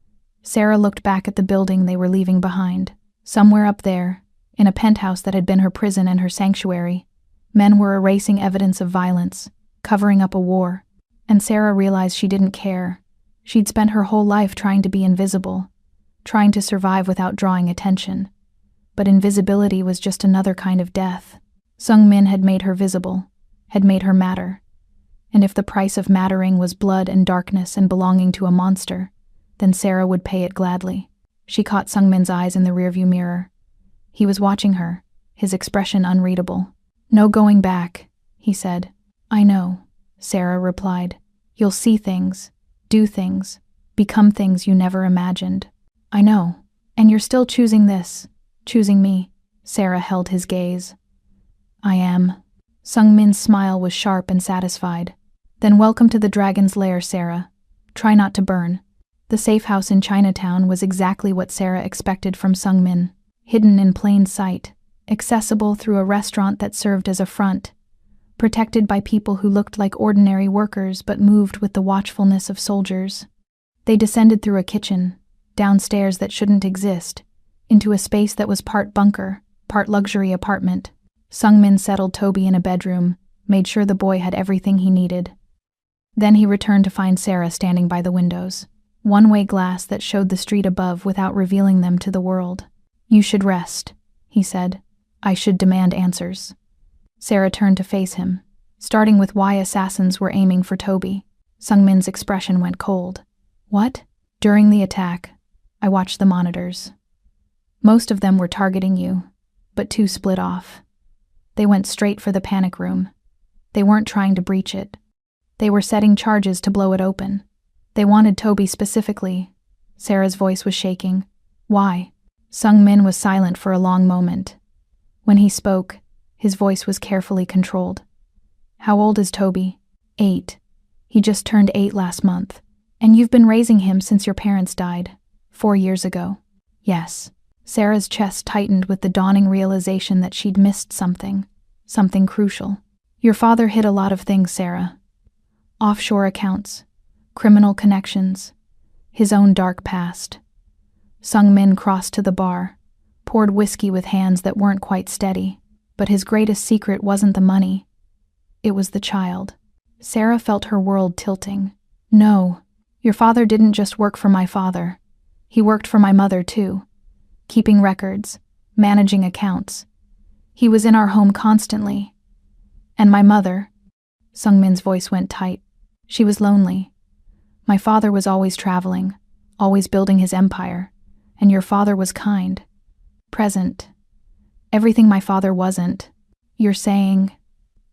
Sarah looked back at the building they were leaving behind. Somewhere up there, in a penthouse that had been her prison and her sanctuary, men were erasing evidence of violence, covering up a war. And Sarah realized she didn't care. She'd spent her whole life trying to be invisible, trying to survive without drawing attention. But invisibility was just another kind of death. Sung-min had made her visible, had made her matter. And if the price of mattering was blood and darkness and belonging to a monster, then Sarah would pay it gladly. She caught Sung-min's eyes in the rearview mirror. He was watching her, his expression unreadable. "No going back," he said. "I know," Sarah replied. "You'll see things, do things, become things you never imagined." "I know. And you're still choosing this, choosing me." Sarah held his gaze. "I am." Sung-min's smile was sharp and satisfied. "Then welcome to the Dragon's Lair, Sarah. Try not to burn." The safe house in Chinatown was exactly what Sarah expected from Sung-min. Hidden in plain sight, accessible through a restaurant that served as a front, protected by people who looked like ordinary workers but moved with the watchfulness of soldiers. They descended through a kitchen, downstairs that shouldn't exist, into a space that was part bunker, part luxury apartment. Sung-min settled Toby in a bedroom, made sure the boy had everything he needed. Then he returned to find Sarah standing by the windows, one-way glass that showed the street above without revealing them to the world. "You should rest," he said. "I should demand answers." Sarah turned to face him, starting with why assassins were aiming for Toby. Sungmin's expression went cold. What? During the attack, I watched the monitors. Most of them were targeting you, but 2 split off. They went straight for the panic room. They weren't trying to breach it. They were setting charges to blow it open. They wanted Toby specifically. Sarah's voice was shaking. Why? Sungmin was silent for a long moment. When he spoke, his voice was carefully controlled. How old is Toby? 8. He just turned 8 last month. And you've been raising him since your parents died. 4 years ago. Yes. Sarah's chest tightened with the dawning realization that she'd missed something. Something crucial. Your father hid a lot of things, Sarah. Offshore accounts. Criminal connections. His own dark past. Sungmin crossed to the bar, poured whiskey with hands that weren't quite steady, but his greatest secret wasn't the money. It was the child. Sarah felt her world tilting. No, your father didn't just work for my father. He worked for my mother too. Keeping records, managing accounts. He was in our home constantly. And my mother, Sungmin's voice went tight. She was lonely. My father was always traveling, always building his empire, and your father was kind, present. Everything my father wasn't. You're saying...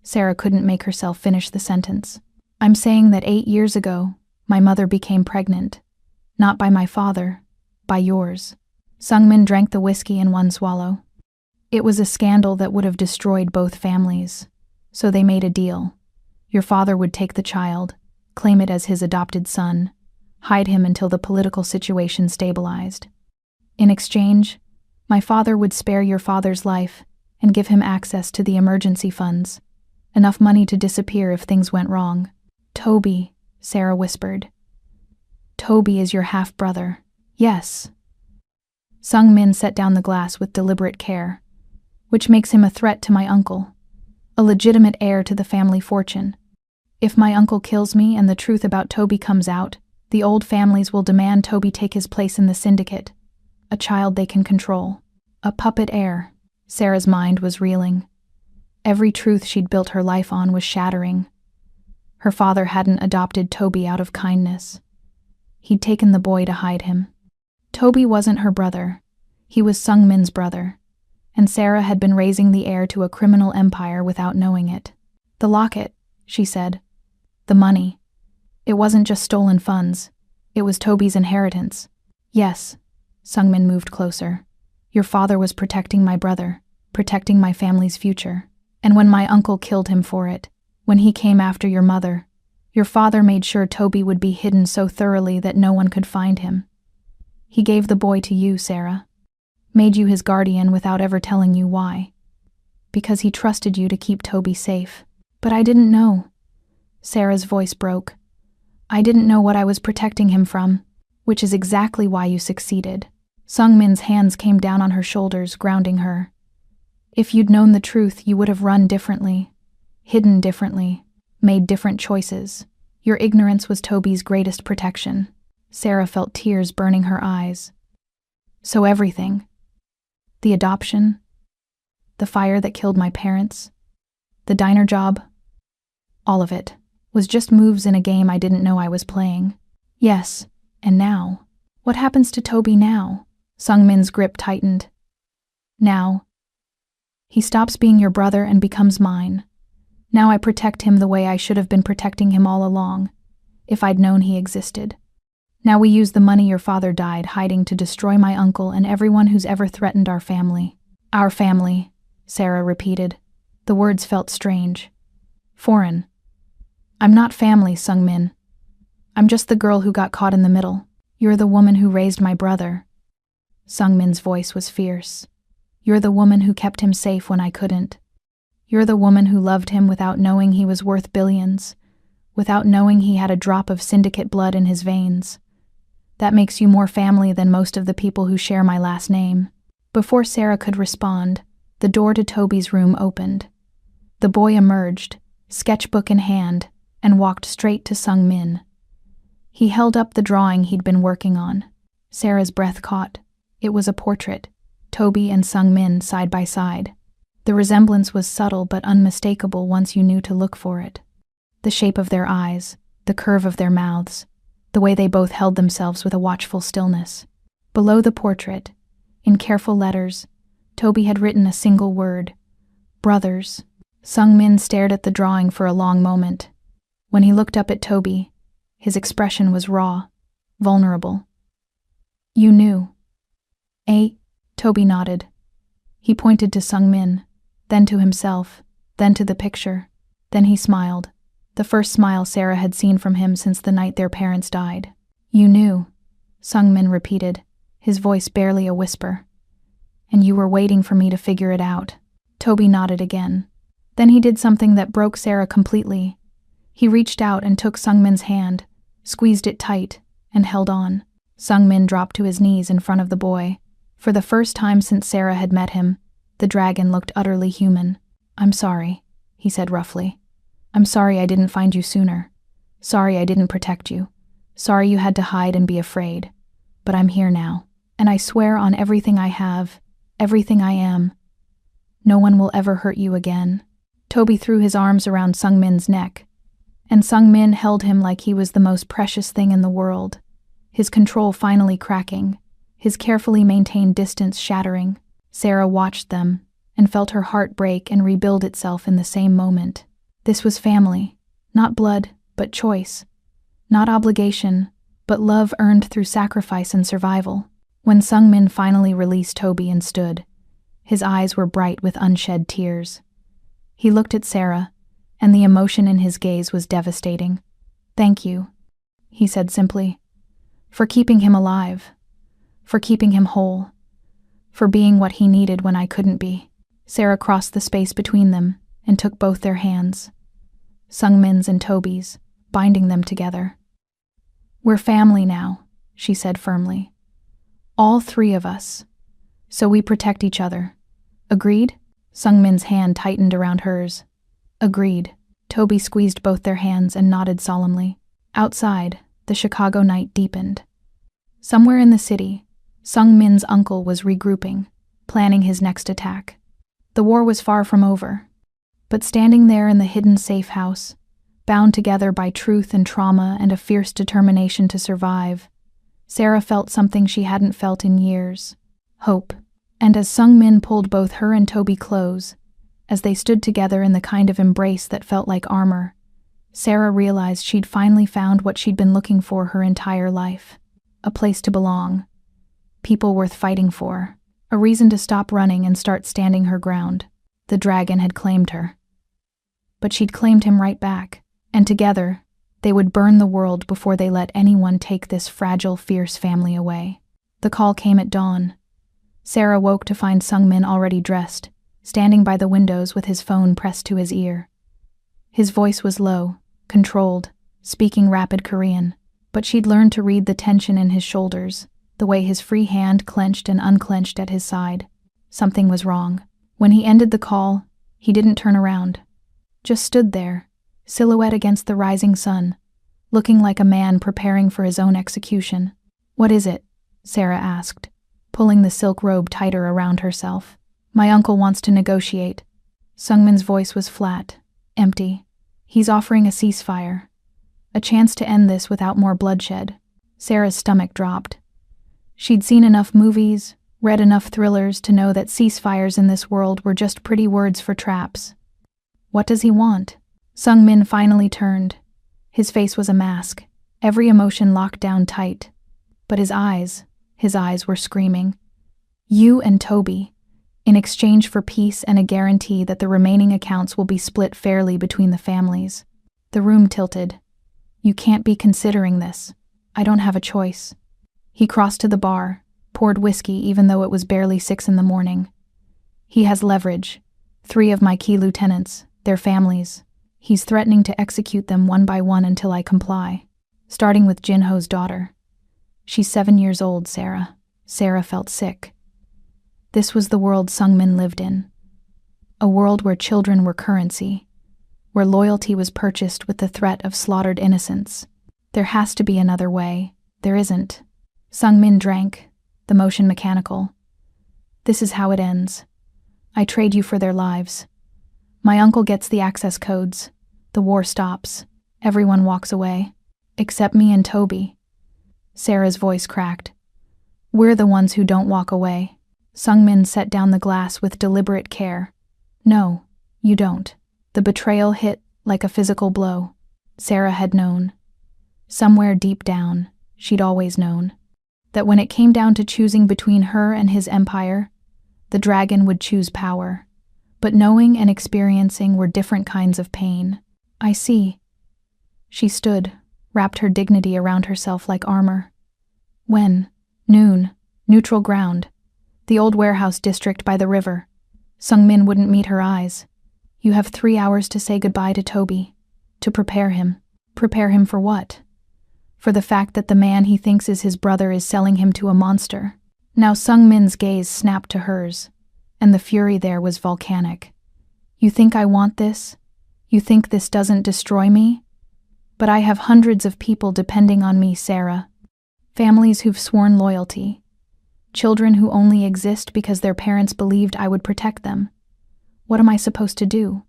Sarah couldn't make herself finish the sentence. I'm saying that 8 years ago, my mother became pregnant. Not by my father, by yours. Sungmin drank the whiskey in one swallow. It was a scandal that would have destroyed both families. So they made a deal. Your father would take the child, claim it as his adopted son, hide him until the political situation stabilized. In exchange, my father would spare your father's life and give him access to the emergency funds, enough money to disappear if things went wrong. Toby, Sarah whispered. Toby is your half-brother. Yes. Sungmin set down the glass with deliberate care, which makes him a threat to my uncle, a legitimate heir to the family fortune. If my uncle kills me and the truth about Toby comes out, the old families will demand Toby take his place in the syndicate, a child they can control. A puppet heir. Sarah's mind was reeling. Every truth she'd built her life on was shattering. Her father hadn't adopted Toby out of kindness. He'd taken the boy to hide him. Toby wasn't her brother. He was Sungmin's brother. And Sarah had been raising the heir to a criminal empire without knowing it. The locket, she said. The money. It wasn't just stolen funds. It was Toby's inheritance. Yes. Sungmin moved closer. Your father was protecting my brother, protecting my family's future. And when my uncle killed him for it, when he came after your mother, your father made sure Toby would be hidden so thoroughly that no one could find him. He gave the boy to you, Sarah. Made you his guardian without ever telling you why. Because he trusted you to keep Toby safe. But I didn't know. Sarah's voice broke. I didn't know what I was protecting him from, which is exactly why you succeeded. Sungmin's hands came down on her shoulders, grounding her. If you'd known the truth, you would have run differently, hidden differently, made different choices. Your ignorance was Toby's greatest protection. Sarah felt tears burning her eyes. So everything. The adoption, the fire that killed my parents, the diner job, all of it was just moves in a game I didn't know I was playing. Yes, and now? What happens to Toby now? Sungmin's grip tightened. Now. He stops being your brother and becomes mine. Now I protect him the way I should have been protecting him all along, if I'd known he existed. Now we use the money your father died hiding to destroy my uncle and everyone who's ever threatened our family. Our family, Sarah repeated. The words felt strange. Foreign. I'm not family, Sungmin. I'm just the girl who got caught in the middle. You're the woman who raised my brother. Sungmin's voice was fierce. You're the woman who kept him safe when I couldn't. You're the woman who loved him without knowing he was worth billions, without knowing he had a drop of syndicate blood in his veins. That makes you more family than most of the people who share my last name. Before Sarah could respond, the door to Toby's room opened. The boy emerged, sketchbook in hand, and walked straight to Sungmin. He held up the drawing he'd been working on. Sarah's breath caught. It was a portrait, Toby and Sungmin side by side. The resemblance was subtle but unmistakable once you knew to look for it. The shape of their eyes, the curve of their mouths, the way they both held themselves with a watchful stillness. Below the portrait, in careful letters, Toby had written a single word: brothers. Sung-min stared at the drawing for a long moment. When he looked up at Toby, his expression was raw, vulnerable. You knew. Eh? Toby nodded. He pointed to Sung-min, then to himself, then to the picture. Then he smiled, the first smile Sarah had seen from him since the night their parents died. You knew, Sung-min repeated, his voice barely a whisper. And you were waiting for me to figure it out. Toby nodded again. Then he did something that broke Sarah completely. He reached out and took Sung-min's hand, squeezed it tight, and held on. Sung-min dropped to his knees in front of the boy. For the first time since Sarah had met him, the dragon looked utterly human. I'm sorry, he said roughly. I'm sorry I didn't find you sooner. Sorry I didn't protect you. Sorry you had to hide and be afraid. But I'm here now, and I swear on everything I have, everything I am, no one will ever hurt you again. Toby threw his arms around Sung-min's neck, and Sung-min held him like he was the most precious thing in the world, his control finally cracking, his carefully maintained distance shattering. Sarah watched them and felt her heart break and rebuild itself in the same moment. This was family, not blood, but choice, not obligation, but love earned through sacrifice and survival. When Sung-min finally released Toby and stood, his eyes were bright with unshed tears. He looked at Sarah, and the emotion in his gaze was devastating. Thank you, he said simply, for keeping him alive, for keeping him whole, for being what he needed when I couldn't be. Sarah crossed the space between them and took both their hands, Sung-min's and Toby's, binding them together. We're family now, she said firmly. All three of us. So we protect each other. Agreed? Sung-min's hand tightened around hers. Agreed. Toby squeezed both their hands and nodded solemnly. Outside, the Chicago night deepened. Somewhere in the city, Sung-min's uncle was regrouping, planning his next attack. The war was far from over. But standing there in the hidden safe house, bound together by truth and trauma and a fierce determination to survive, Sarah felt something she hadn't felt in years: hope. And as Sung-min pulled both her and Toby close, as they stood together in the kind of embrace that felt like armor, Sarah realized she'd finally found what she'd been looking for her entire life. A place to belong. People worth fighting for. A reason to stop running and start standing her ground. The dragon had claimed her. But she'd claimed him right back, and together, they would burn the world before they let anyone take this fragile, fierce family away. The call came at dawn. Sarah woke to find Sung-min already dressed, standing by the windows with his phone pressed to his ear. His voice was low, controlled, speaking rapid Korean, but she'd learned to read the tension in his shoulders, the way his free hand clenched and unclenched at his side. Something was wrong. When he ended the call, he didn't turn around. Just stood there, silhouette against the rising sun, looking like a man preparing for his own execution. What is it? Sarah asked, pulling the silk robe tighter around herself. My uncle wants to negotiate. Sung-min's voice was flat, empty. He's offering a ceasefire. A chance to end this without more bloodshed. Sarah's stomach dropped. She'd seen enough movies, read enough thrillers to know that ceasefires in this world were just pretty words for traps. What does he want? Sung-min finally turned. His face was a mask, every emotion locked down tight. But his eyes were screaming. You and Toby, in exchange for peace and a guarantee that the remaining accounts will be split fairly between the families. The room tilted. You can't be considering this. I don't have a choice. He crossed to the bar, poured whiskey even though it was barely 6 a.m. He has leverage. 3 of my key lieutenants, their families. He's threatening to execute them one by one until I comply. Starting with Jin-ho's daughter. She's 7 years old, Sarah. Sarah felt sick. This was the world Sung-min lived in. A world where children were currency, where loyalty was purchased with the threat of slaughtered innocents. There has to be another way. There isn't. Sung-min drank, the motion mechanical. This is how it ends. I trade you for their lives. My uncle gets the access codes. The war stops. Everyone walks away. Except me and Toby. Sarah's voice cracked. We're the ones who don't walk away. Sungmin set down the glass with deliberate care. No, you don't. The betrayal hit like a physical blow. Sarah had known. Somewhere deep down, she'd always known. That when it came down to choosing between her and his empire, the dragon would choose power. But knowing and experiencing were different kinds of pain. I see. She stood, wrapped her dignity around herself like armor. When? Noon. Neutral ground. The old warehouse district by the river. Sungmin wouldn't meet her eyes. You have 3 hours to say goodbye to Toby. To prepare him. Prepare him for what? For the fact that the man he thinks is his brother is selling him to a monster. Now Sungmin's gaze snapped to hers, and the fury there was volcanic. You think I want this? You think this doesn't destroy me? But I have hundreds of people depending on me, Sarah. Families who've sworn loyalty. Children who only exist because their parents believed I would protect them. What am I supposed to do?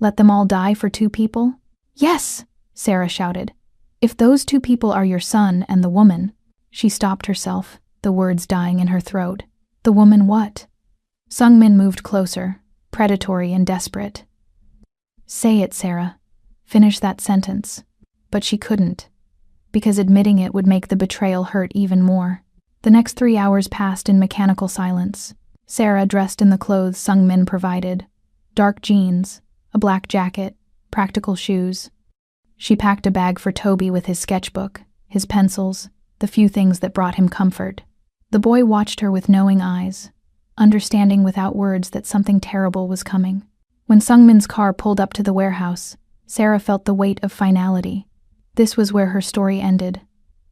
Let them all die for 2 people? Yes, Sarah shouted. If those 2 people are your son and the woman. She stopped herself, the words dying in her throat. The woman what? Sungmin moved closer, predatory and desperate. Say it, Sarah. Finish that sentence. But she couldn't, because admitting it would make the betrayal hurt even more. The next 3 hours passed in mechanical silence. Sarah dressed in the clothes Sungmin provided. Dark jeans, a black jacket, practical shoes. She packed a bag for Toby with his sketchbook, his pencils, the few things that brought him comfort. The boy watched her with knowing eyes, understanding without words that something terrible was coming. When Sungmin's car pulled up to the warehouse, Sarah felt the weight of finality. This was where her story ended.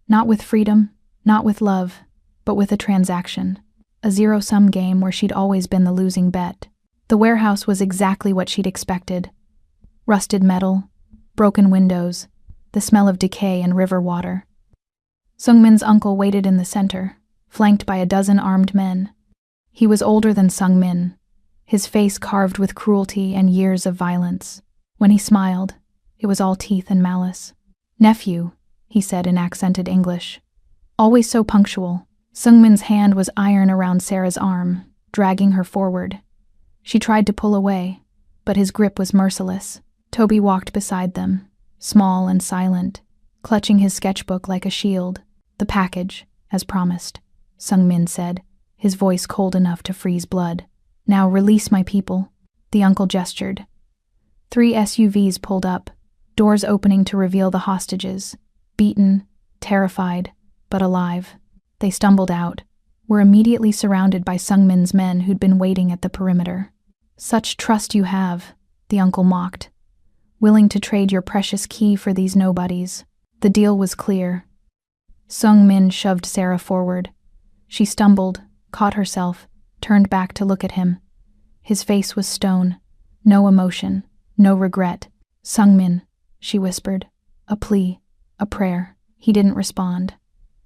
Not with freedom, not with love, but with a transaction. A zero-sum game where she'd always been the losing bet. The warehouse was exactly what she'd expected. Rusted metal, broken windows, the smell of decay and river water. Sungmin's uncle waited in the center, flanked by a dozen armed men. He was older than Sungmin, his face carved with cruelty and years of violence. When he smiled, it was all teeth and malice. Nephew, he said in accented English. Always so punctual. Sungmin's hand was iron around Sarah's arm, dragging her forward. She tried to pull away, but his grip was merciless. Toby walked beside them, small and silent, clutching his sketchbook like a shield. The package, as promised, Sungmin said, his voice cold enough to freeze blood. Now release my people. The uncle gestured. 3 SUVs pulled up, doors opening to reveal the hostages, beaten, terrified, but alive. They stumbled out, were immediately surrounded by Sungmin's men who'd been waiting at the perimeter. Such trust you have, the uncle mocked. Willing to trade your precious key for these nobodies. The deal was clear. Sungmin shoved Sarah forward. She stumbled, caught herself, turned back to look at him. His face was stone. No emotion, no regret. Sungmin, she whispered. A plea, a prayer. He didn't respond.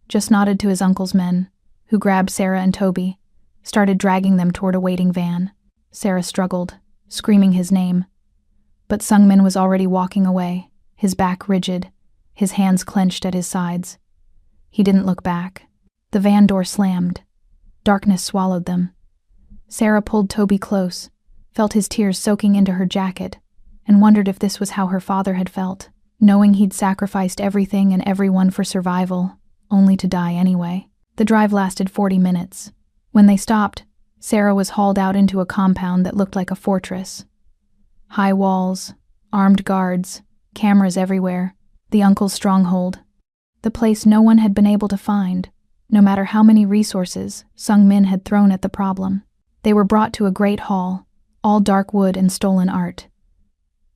Just nodded to his uncle's men, who grabbed Sarah and Toby, started dragging them toward a waiting van. Sarah struggled, screaming his name. But Sungmin was already walking away, his back rigid, his hands clenched at his sides. He didn't look back. The van door slammed. Darkness swallowed them. Sarah pulled Toby close, felt his tears soaking into her jacket, and wondered if this was how her father had felt, knowing he'd sacrificed everything and everyone for survival, only to die anyway. The drive lasted 40 minutes. When they stopped, Sarah was hauled out into a compound that looked like a fortress. High walls, armed guards, cameras everywhere, the uncle's stronghold. The place no one had been able to find, no matter how many resources Sungmin had thrown at the problem. They were brought to a great hall, all dark wood and stolen art.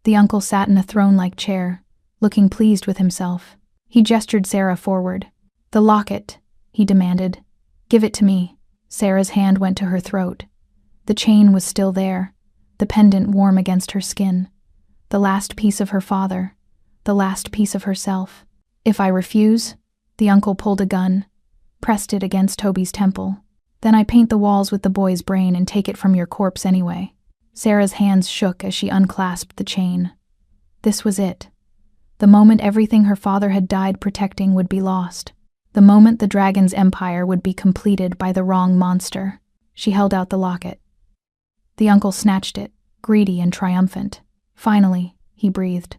The uncle sat in a throne-like chair, looking pleased with himself. He gestured Sarah forward. The locket, he demanded. Give it to me. Sarah's hand went to her throat. The chain was still there, the pendant warm against her skin. The last piece of her father, the last piece of herself. If I refuse, the uncle pulled a gun, pressed it against Toby's temple. Then I paint the walls with the boy's brain and take it from your corpse anyway. Sarah's hands shook as she unclasped the chain. This was it. The moment everything her father had died protecting would be lost. The moment the dragon's empire would be completed by the wrong monster. She held out the locket. The uncle snatched it, greedy and triumphant. Finally, he breathed.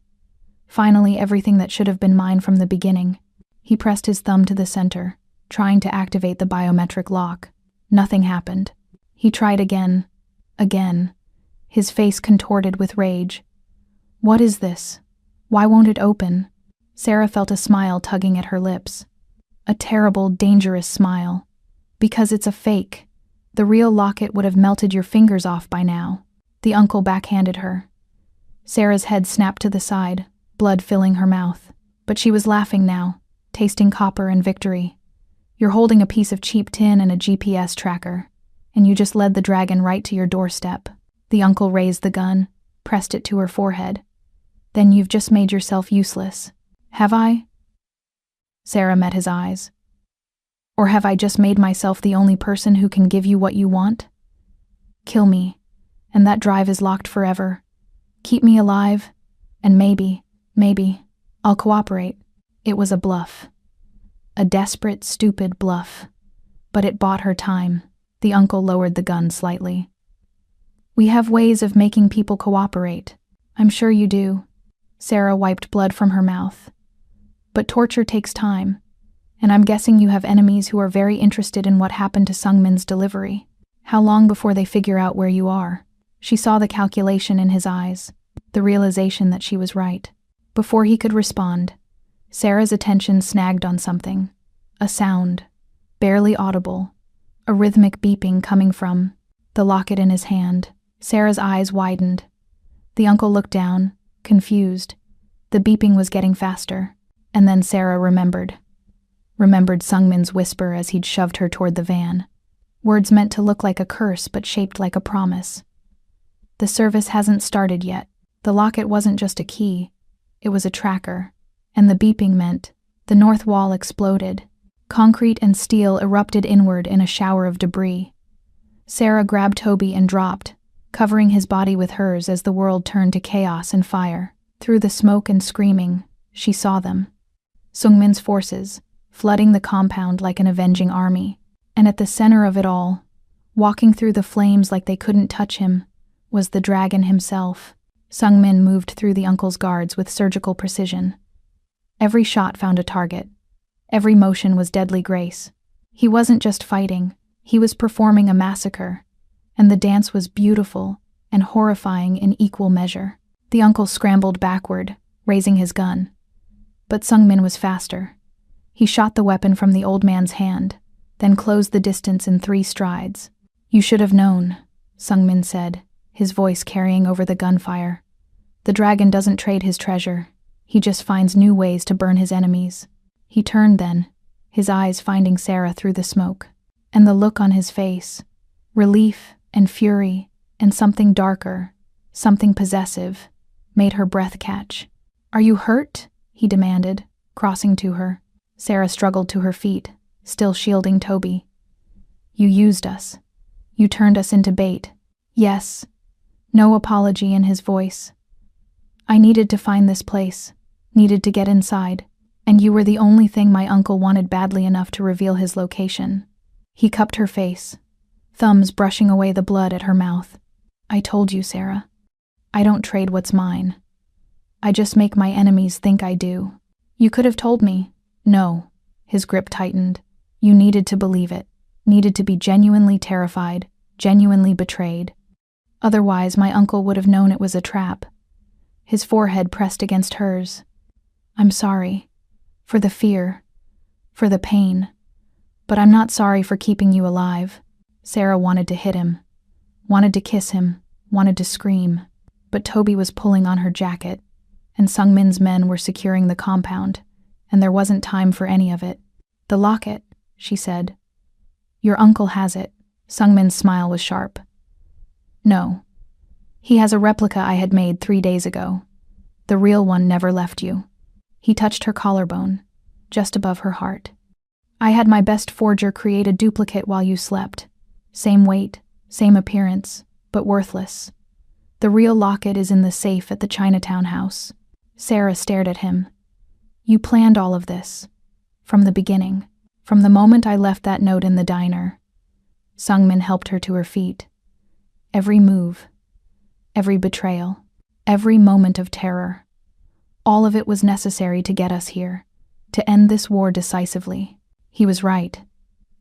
Finally, everything that should have been mine from the beginning. He pressed his thumb to the center, trying to activate the biometric lock. Nothing happened. He tried again. Again. His face contorted with rage. What is this? Why won't it open? Sarah felt a smile tugging at her lips. A terrible, dangerous smile. Because it's a fake. The real locket would have melted your fingers off by now. The uncle backhanded her. Sarah's head snapped to the side, blood filling her mouth. But she was laughing now, tasting copper and victory. You're holding a piece of cheap tin and a GPS tracker, and you just led the dragon right to your doorstep. The uncle raised the gun, pressed it to her forehead. Then you've just made yourself useless. Have I? Sarah met his eyes. Or have I just made myself the only person who can give you what you want? Kill me, and that drive is locked forever. Keep me alive, and maybe, I'll cooperate. It was a bluff. A desperate, stupid bluff. But it bought her time. The uncle lowered the gun slightly. We have ways of making people cooperate. I'm sure you do. Sarah wiped blood from her mouth. But torture takes time, and I'm guessing you have enemies who are very interested in what happened to Sungmin's delivery. How long before they figure out where you are? She saw the calculation in his eyes, the realization that she was right. Before he could respond, Sarah's attention snagged on something. A sound, barely audible, a rhythmic beeping coming from the locket in his hand. Sarah's eyes widened. The uncle looked down, confused. The beeping was getting faster. And then Sarah remembered Sungmin's whisper as he'd shoved her toward the van. Words meant to look like a curse but shaped like a promise. The service hasn't started yet. The locket wasn't just a key. It was a tracker. And the beeping meant the north wall exploded. Concrete and steel erupted inward in a shower of debris. Sarah grabbed Toby and dropped, covering his body with hers as the world turned to chaos and fire. Through the smoke and screaming, she saw them. Sungmin's forces, flooding the compound like an avenging army. And at the center of it all, walking through the flames like they couldn't touch him, was the dragon himself. Sungmin moved through the uncle's guards with surgical precision. Every shot found a target. Every motion was deadly grace. He wasn't just fighting, he was performing a massacre. And the dance was beautiful and horrifying in equal measure. The uncle scrambled backward, raising his gun. But Sungmin was faster. He shot the weapon from the old man's hand, then closed the distance in 3 strides. You should have known, Sungmin said, his voice carrying over the gunfire. The dragon doesn't trade his treasure. He just finds new ways to burn his enemies. He turned then, his eyes finding Sarah through the smoke. And the look on his face, relief and fury and something darker, something possessive, made her breath catch. Are you hurt? He demanded, crossing to her. Sarah struggled to her feet, still shielding Toby. You used us. You turned us into bait. Yes. No apology in his voice. I needed to find this place, needed to get inside, and you were the only thing my uncle wanted badly enough to reveal his location. He cupped her face, thumbs brushing away the blood at her mouth. I told you, Sarah. I don't trade what's mine. I just make my enemies think I do. You could have told me. No. His grip tightened. You needed to believe it. Needed to be genuinely terrified, genuinely betrayed. Otherwise, my uncle would have known it was a trap. His forehead pressed against hers. I'm sorry. For the fear. For the pain. But I'm not sorry for keeping you alive. Sarah wanted to hit him. Wanted to kiss him. Wanted to scream. But Toby was pulling on her jacket, and Sungmin's men were securing the compound, and there wasn't time for any of it. The locket, she said. Your uncle has it. Sungmin's smile was sharp. No. He has a replica I had made 3 days ago. The real one never left you. He touched her collarbone, just above her heart. I had my best forger create a duplicate while you slept. Same weight, same appearance, but worthless. The real locket is in the safe at the Chinatown house. Sarah stared at him. You planned all of this. From the beginning. From the moment I left that note in the diner. Sungmin helped her to her feet. Every move. Every betrayal. Every moment of terror. All of it was necessary to get us here. To end this war decisively. He was right.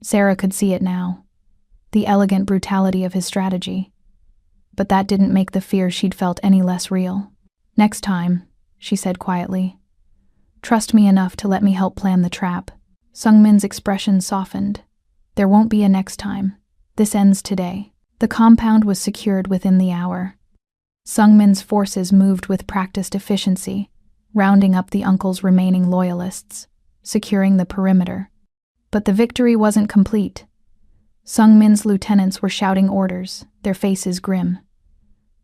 Sarah could see it now. The elegant brutality of his strategy. But that didn't make the fear she'd felt any less real. Next time, she said quietly. Trust me enough to let me help plan the trap. Sungmin's expression softened. There won't be a next time. This ends today. The compound was secured within the hour. Sungmin's forces moved with practiced efficiency, rounding up the uncle's remaining loyalists, securing the perimeter. But the victory wasn't complete. Sungmin's lieutenants were shouting orders, their faces grim.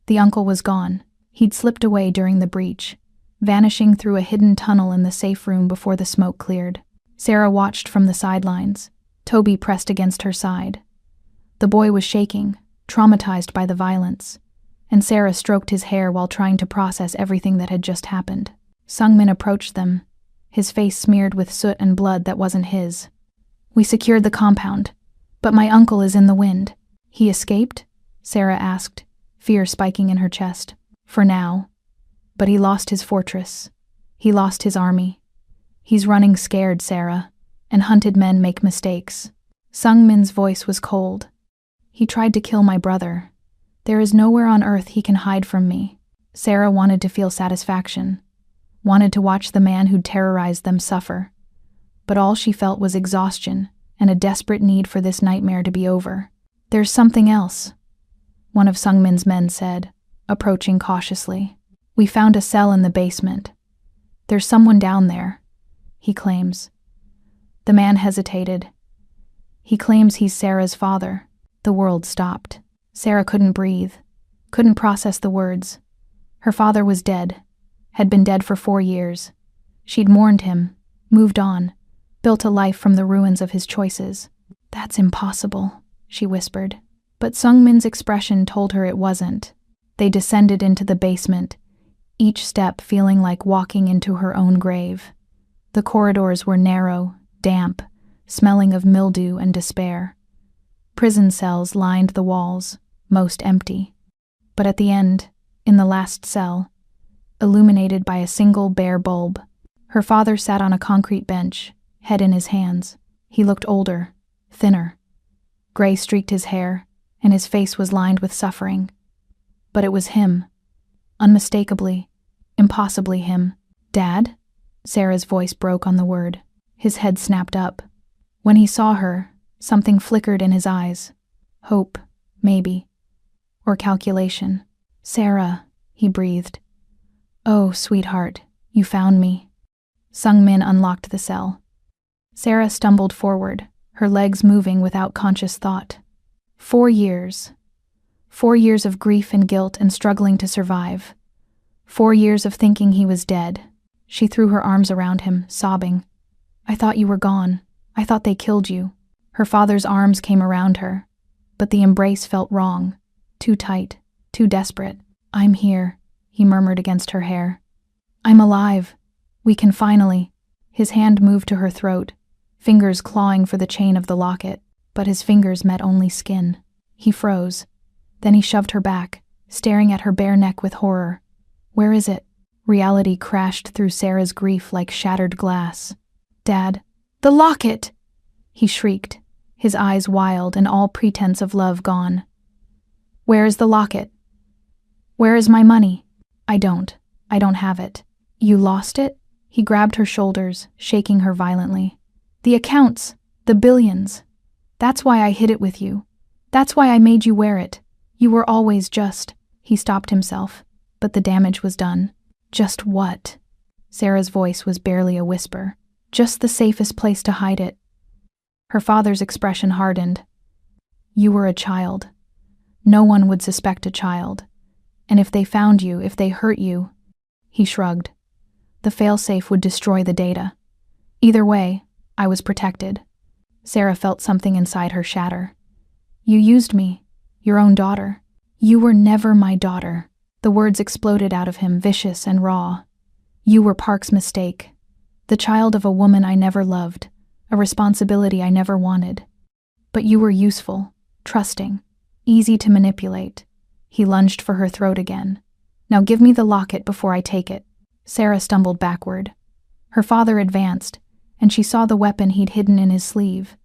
The uncle was gone. He'd slipped away during the breach, vanishing through a hidden tunnel in the safe room before the smoke cleared. Sarah watched from the sidelines, Toby pressed against her side. The boy was shaking, traumatized by the violence, and Sarah stroked his hair while trying to process everything that had just happened. Sungmin approached them, his face smeared with soot and blood that wasn't his. We secured the compound, but my uncle is in the wind. He escaped? Sarah asked, fear spiking in her chest. For now. But he lost his fortress. He lost his army. He's running scared, Sarah, and hunted men make mistakes. Sungmin's voice was cold. He tried to kill my brother. There is nowhere on earth he can hide from me. Sarah wanted to feel satisfaction, wanted to watch the man who'd terrorized them suffer. But all she felt was exhaustion and a desperate need for this nightmare to be over. There's something else, one of Sungmin's men said, approaching cautiously. We found a cell in the basement. There's someone down there, he claims. The man hesitated. He claims he's Sarah's father. The world stopped. Sarah couldn't breathe, couldn't process the words. Her father was dead, had been dead for 4 years. She'd mourned him, moved on, built a life from the ruins of his choices. That's impossible, she whispered. But Sungmin's expression told her it wasn't. They descended into the basement, each step feeling like walking into her own grave. The corridors were narrow, damp, smelling of mildew and despair. Prison cells lined the walls, most empty. But at the end, in the last cell, illuminated by a single bare bulb, her father sat on a concrete bench, head in his hands. He looked older, thinner. Gray streaked his hair, and his face was lined with suffering. But it was him. Unmistakably, impossibly him. Dad? Sarah's voice broke on the word. His head snapped up. When he saw her, something flickered in his eyes. Hope, maybe. Or calculation. Sarah, he breathed. Oh, sweetheart, you found me. Sungmin unlocked the cell. Sarah stumbled forward, her legs moving without conscious thought. 4 years. 4 years of grief and guilt and struggling to survive. 4 years of thinking he was dead. She threw her arms around him, sobbing. I thought you were gone. I thought they killed you. Her father's arms came around her, but the embrace felt wrong. Too tight, too desperate. I'm here, he murmured against her hair. I'm alive. We can finally. His hand moved to her throat, fingers clawing for the chain of the locket, but his fingers met only skin. He froze. Then he shoved her back, staring at her bare neck with horror. Where is it? Reality crashed through Sarah's grief like shattered glass. Dad, the locket! He shrieked, his eyes wild and all pretense of love gone. Where is the locket? Where is my money? I don't have it. You lost it? He grabbed her shoulders, shaking her violently. The accounts, the billions. That's why I hid it with you. That's why I made you wear it. You were always just. He stopped himself, but the damage was done. Just what? Sarah's voice was barely a whisper. Just the safest place to hide it. Her father's expression hardened. You were a child. No one would suspect a child. And if they found you, if they hurt you, he shrugged. The failsafe would destroy the data. Either way, I was protected. Sarah felt something inside her shatter. You used me, your own daughter. You were never my daughter." The words exploded out of him, vicious and raw. "You were Park's mistake. The child of a woman I never loved, a responsibility I never wanted. But you were useful, trusting, easy to manipulate." He lunged for her throat again. "Now give me the locket before I take it." Sarah stumbled backward. Her father advanced, and she saw the weapon he'd hidden in his sleeve.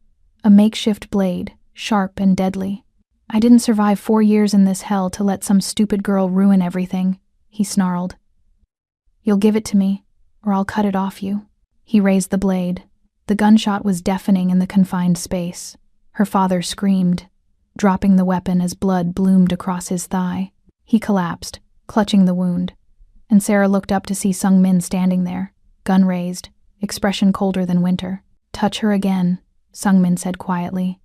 A makeshift blade, sharp and deadly. "I didn't survive 4 years in this hell to let some stupid girl ruin everything," he snarled. "You'll give it to me, or I'll cut it off you." He raised the blade. The gunshot was deafening in the confined space. Her father screamed, dropping the weapon as blood bloomed across his thigh. He collapsed, clutching the wound, and Sarah looked up to see Sung Min standing there, gun raised, expression colder than winter. "Touch her again," Sung Min said quietly,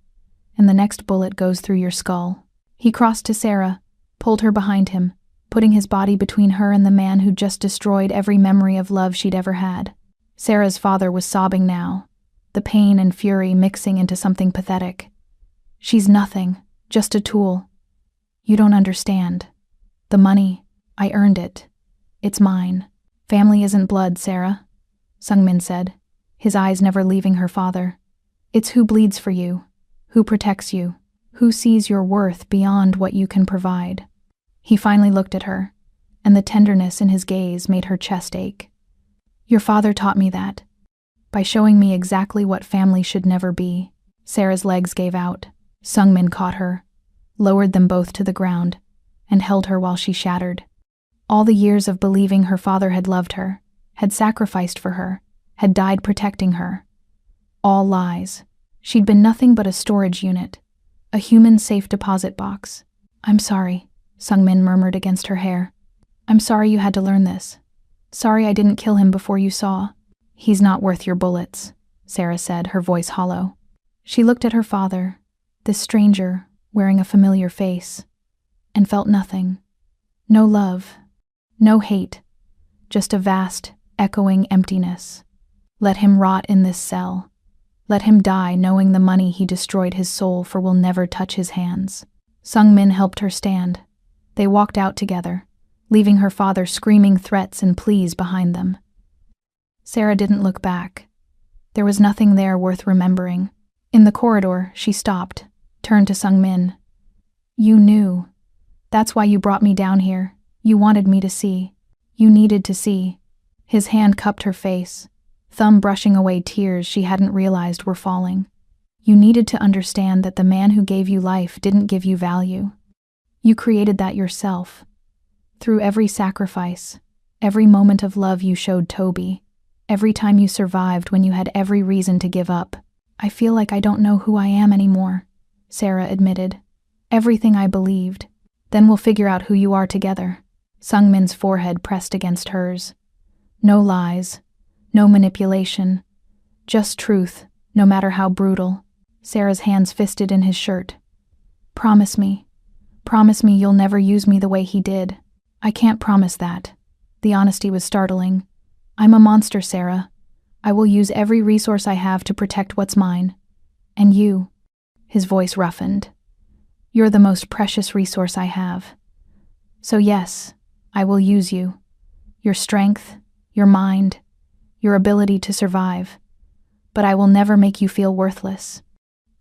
"and the next bullet goes through your skull." He crossed to Sarah, pulled her behind him, putting his body between her and the man who'd just destroyed every memory of love she'd ever had. Sarah's father was sobbing now, the pain and fury mixing into something pathetic. "She's nothing, just a tool. You don't understand. The money, I earned it. It's mine." "Family isn't blood, Sarah," Sung Min said, his eyes never leaving her father. "It's who bleeds for you, who protects you, who sees your worth beyond what you can provide." He finally looked at her, and the tenderness in his gaze made her chest ache. "Your father taught me that, by showing me exactly what family should never be." Sarah's legs gave out. Sung Min caught her, lowered them both to the ground, and held her while she shattered. All the years of believing her father had loved her, had sacrificed for her, had died protecting her. All lies. She'd been nothing but a storage unit, a human safe deposit box. "I'm sorry," Sung Min murmured against her hair. "I'm sorry you had to learn this. Sorry I didn't kill him before you saw." "He's not worth your bullets," Sarah said, her voice hollow. She looked at her father, this stranger wearing a familiar face, and felt nothing. No love, no hate, just a vast, echoing emptiness. Let him rot in this cell. Let him die knowing the money he destroyed his soul for will never touch his hands. Sung Min helped her stand. They walked out together, leaving her father screaming threats and pleas behind them. Sarah didn't look back. There was nothing there worth remembering. In the corridor, she stopped, turned to Sung Min. "You knew. That's why you brought me down here. You wanted me to see. You needed to see." His hand cupped her face, thumb brushing away tears she hadn't realized were falling. "You needed to understand that the man who gave you life didn't give you value. You created that yourself. Through every sacrifice, every moment of love you showed Toby, every time you survived when you had every reason to give up." "I feel like I don't know who I am anymore," Sarah admitted. "Everything I believed. Then we'll figure out who you are together." Sung Min's forehead pressed against hers. No lies, no manipulation, just truth, no matter how brutal. Sarah's hands fisted in his shirt. Promise me you'll never use me the way he did." "I can't promise that." The honesty was startling. "I'm a monster, Sarah. I will use every resource I have to protect what's mine. And you," his voice roughened, "you're the most precious resource I have. So yes, I will use you. Your strength, your mind, your ability to survive. But I will never make you feel worthless.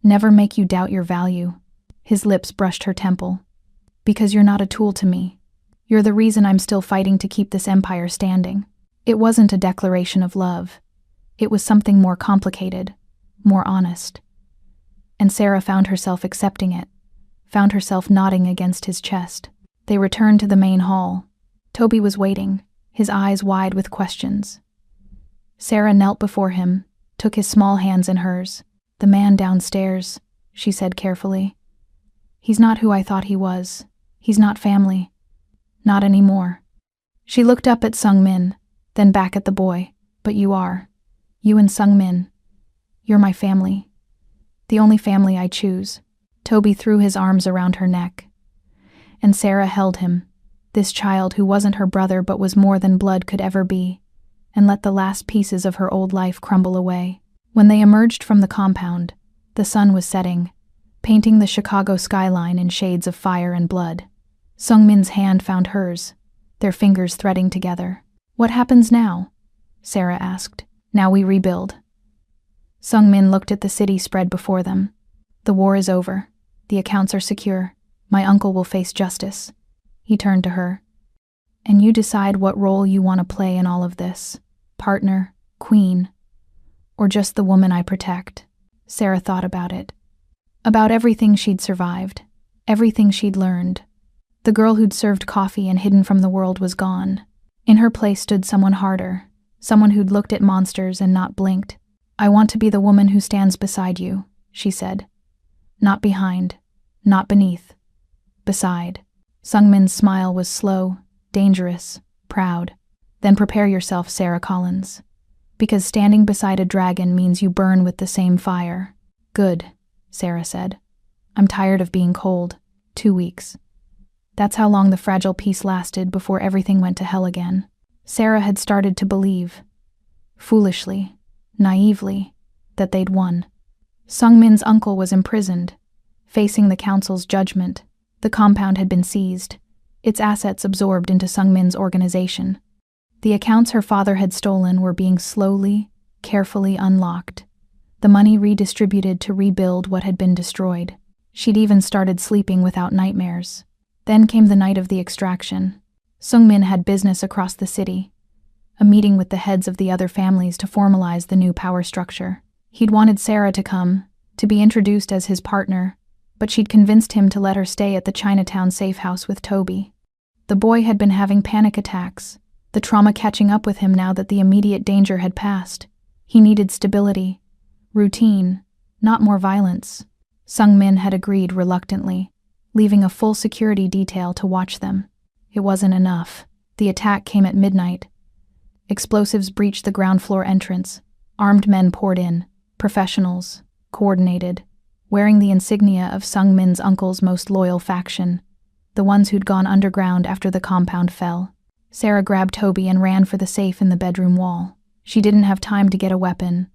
Never make you doubt your value." His lips brushed her temple. "Because you're not a tool to me. You're the reason I'm still fighting to keep this empire standing." It wasn't a declaration of love. It was something more complicated, more honest. And Sarah found herself accepting it, found herself nodding against his chest. They returned to the main hall. Toby was waiting, his eyes wide with questions. Sarah knelt before him, took his small hands in hers. "The man downstairs," she said carefully. "He's not who I thought he was. He's not family. Not anymore." She looked up at Sung Min, then back at the boy. "But you are. You and Sung Min. You're my family. The only family I choose." Toby threw his arms around her neck. And Sarah held him, this child who wasn't her brother but was more than blood could ever be, and let the last pieces of her old life crumble away. When they emerged from the compound, the sun was setting. painting the Chicago skyline in shades of fire and blood. Sungmin's hand found hers, their fingers threading together. "What happens now?" Sarah asked. "Now we rebuild." Sungmin looked at the city spread before them. "The war is over. The accounts are secure. My uncle will face justice." He turned to her. "And you decide what role you want to play in all of this. Partner, queen, or just the woman I protect." Sarah thought about it. About everything she'd survived, everything she'd learned. The girl who'd served coffee and hidden from the world was gone. In her place stood someone harder, someone who'd looked at monsters and not blinked. "I want to be the woman who stands beside you," she said. "Not behind, not beneath, beside." Sungmin's smile was slow, dangerous, proud. "Then prepare yourself, Sarah Collins. Because standing beside a dragon means you burn with the same fire." "Good," Sarah said. "I'm tired of being cold. 2 weeks." That's how long the fragile peace lasted before everything went to hell again. Sarah had started to believe, foolishly, naively, that they'd won. Sungmin's uncle was imprisoned, facing the council's judgment. The compound had been seized, its assets absorbed into Sungmin's organization. The accounts her father had stolen were being slowly, carefully unlocked, the money redistributed to rebuild what had been destroyed. She'd even started sleeping without nightmares. Then came the night of the extraction. Sungmin had business across the city, a meeting with the heads of the other families to formalize the new power structure. He'd wanted Sarah to come, to be introduced as his partner, but she'd convinced him to let her stay at the Chinatown safe house with Toby. The boy had been having panic attacks, the trauma catching up with him now that the immediate danger had passed. He needed stability, routine, not more violence. Sungmin had agreed reluctantly, leaving a full security detail to watch them. It wasn't enough. The attack came at midnight. Explosives breached the ground floor entrance. Armed men poured in, professionals, coordinated, wearing the insignia of Sungmin's uncle's most loyal faction, the ones who'd gone underground after the compound fell. Sarah grabbed Toby and ran for the safe in the bedroom wall. She didn't have time to get a weapon,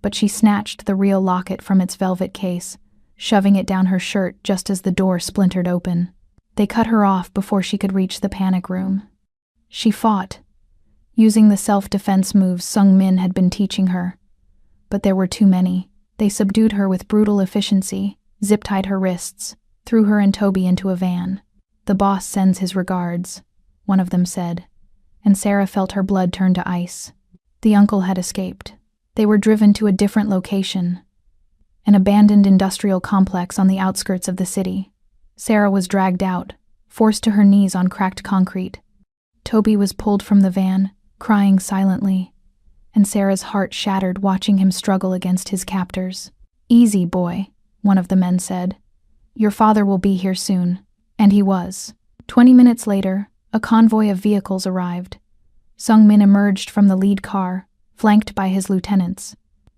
but she snatched the real locket from its velvet case, shoving it down her shirt just as the door splintered open. They cut her off before she could reach the panic room. She fought, using the self-defense moves Sungmin had been teaching her. But there were too many. They subdued her with brutal efficiency, zip-tied her wrists, threw her and Toby into a van. "The boss sends his regards," one of them said, and Sarah felt her blood turn to ice. The uncle had escaped. They were driven to a different location, an abandoned industrial complex on the outskirts of the city. Sarah was dragged out, forced to her knees on cracked concrete. Toby was pulled from the van, crying silently, and Sarah's heart shattered watching him struggle against his captors. "Easy, boy," one of the men said. "Your father will be here soon." And he was. 20 minutes later, a convoy of vehicles arrived. Sungmin emerged from the lead car, flanked by his lieutenants.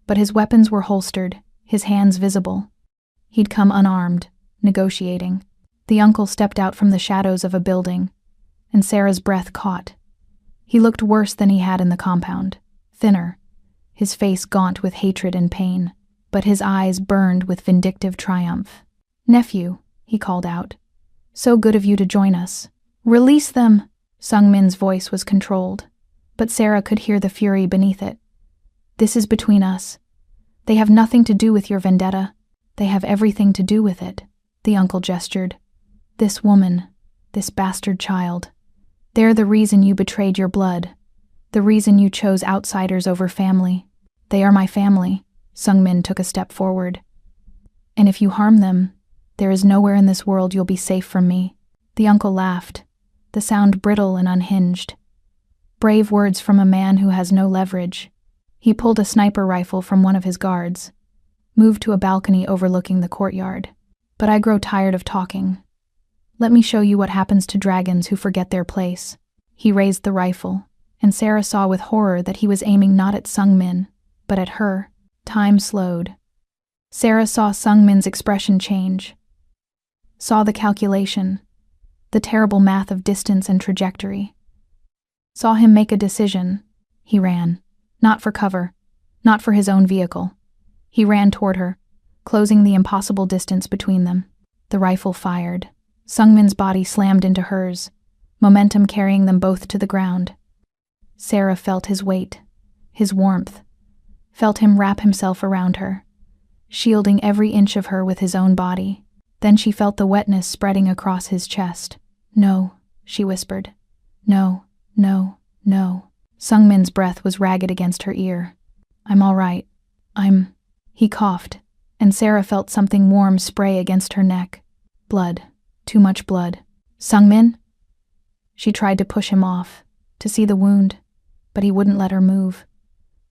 But his weapons were holstered, his hands visible. He'd come unarmed, negotiating. The uncle stepped out from the shadows of a building, and Sarah's breath caught. He looked worse than he had in the compound, thinner, his face gaunt with hatred and pain, but his eyes burned with vindictive triumph. "Nephew," he called out. "So good of you to join us." "Release them!" Sungmin's voice was controlled, but Sarah could hear the fury beneath it. "This is between us. They have nothing to do with your vendetta. They have everything to do with it." The uncle gestured. "This woman, this bastard child. They're the reason you betrayed your blood, the reason you chose outsiders over family. They are my family." Sungmin took a step forward. "And if you harm them, there is nowhere in this world you'll be safe from me." The uncle laughed, the sound brittle and unhinged. Brave words from a man who has no leverage. He pulled a sniper rifle from one of his guards, moved to a balcony overlooking the courtyard. "But I grow tired of talking. Let me show you what happens to dragons who forget their place." He raised the rifle, and Sarah saw with horror that he was aiming not at Sungmin, but at her. Time slowed. Sarah saw Sungmin's expression change, saw the calculation, the terrible math of distance and trajectory. Saw him make a decision. He ran. Not for cover, not for his own vehicle. He ran toward her, closing the impossible distance between them. The rifle fired. Sungmin's body slammed into hers, momentum carrying them both to the ground. Sarah felt his weight, his warmth, felt him wrap himself around her, shielding every inch of her with his own body. Then she felt the wetness spreading across his chest. "No," she whispered. "No, no, no." Sungmin's breath was ragged against her ear. "I'm all right. He coughed, and Sarah felt something warm spray against her neck. Blood. Too much blood. "Sungmin?" She tried to push him off, to see the wound, but he wouldn't let her move.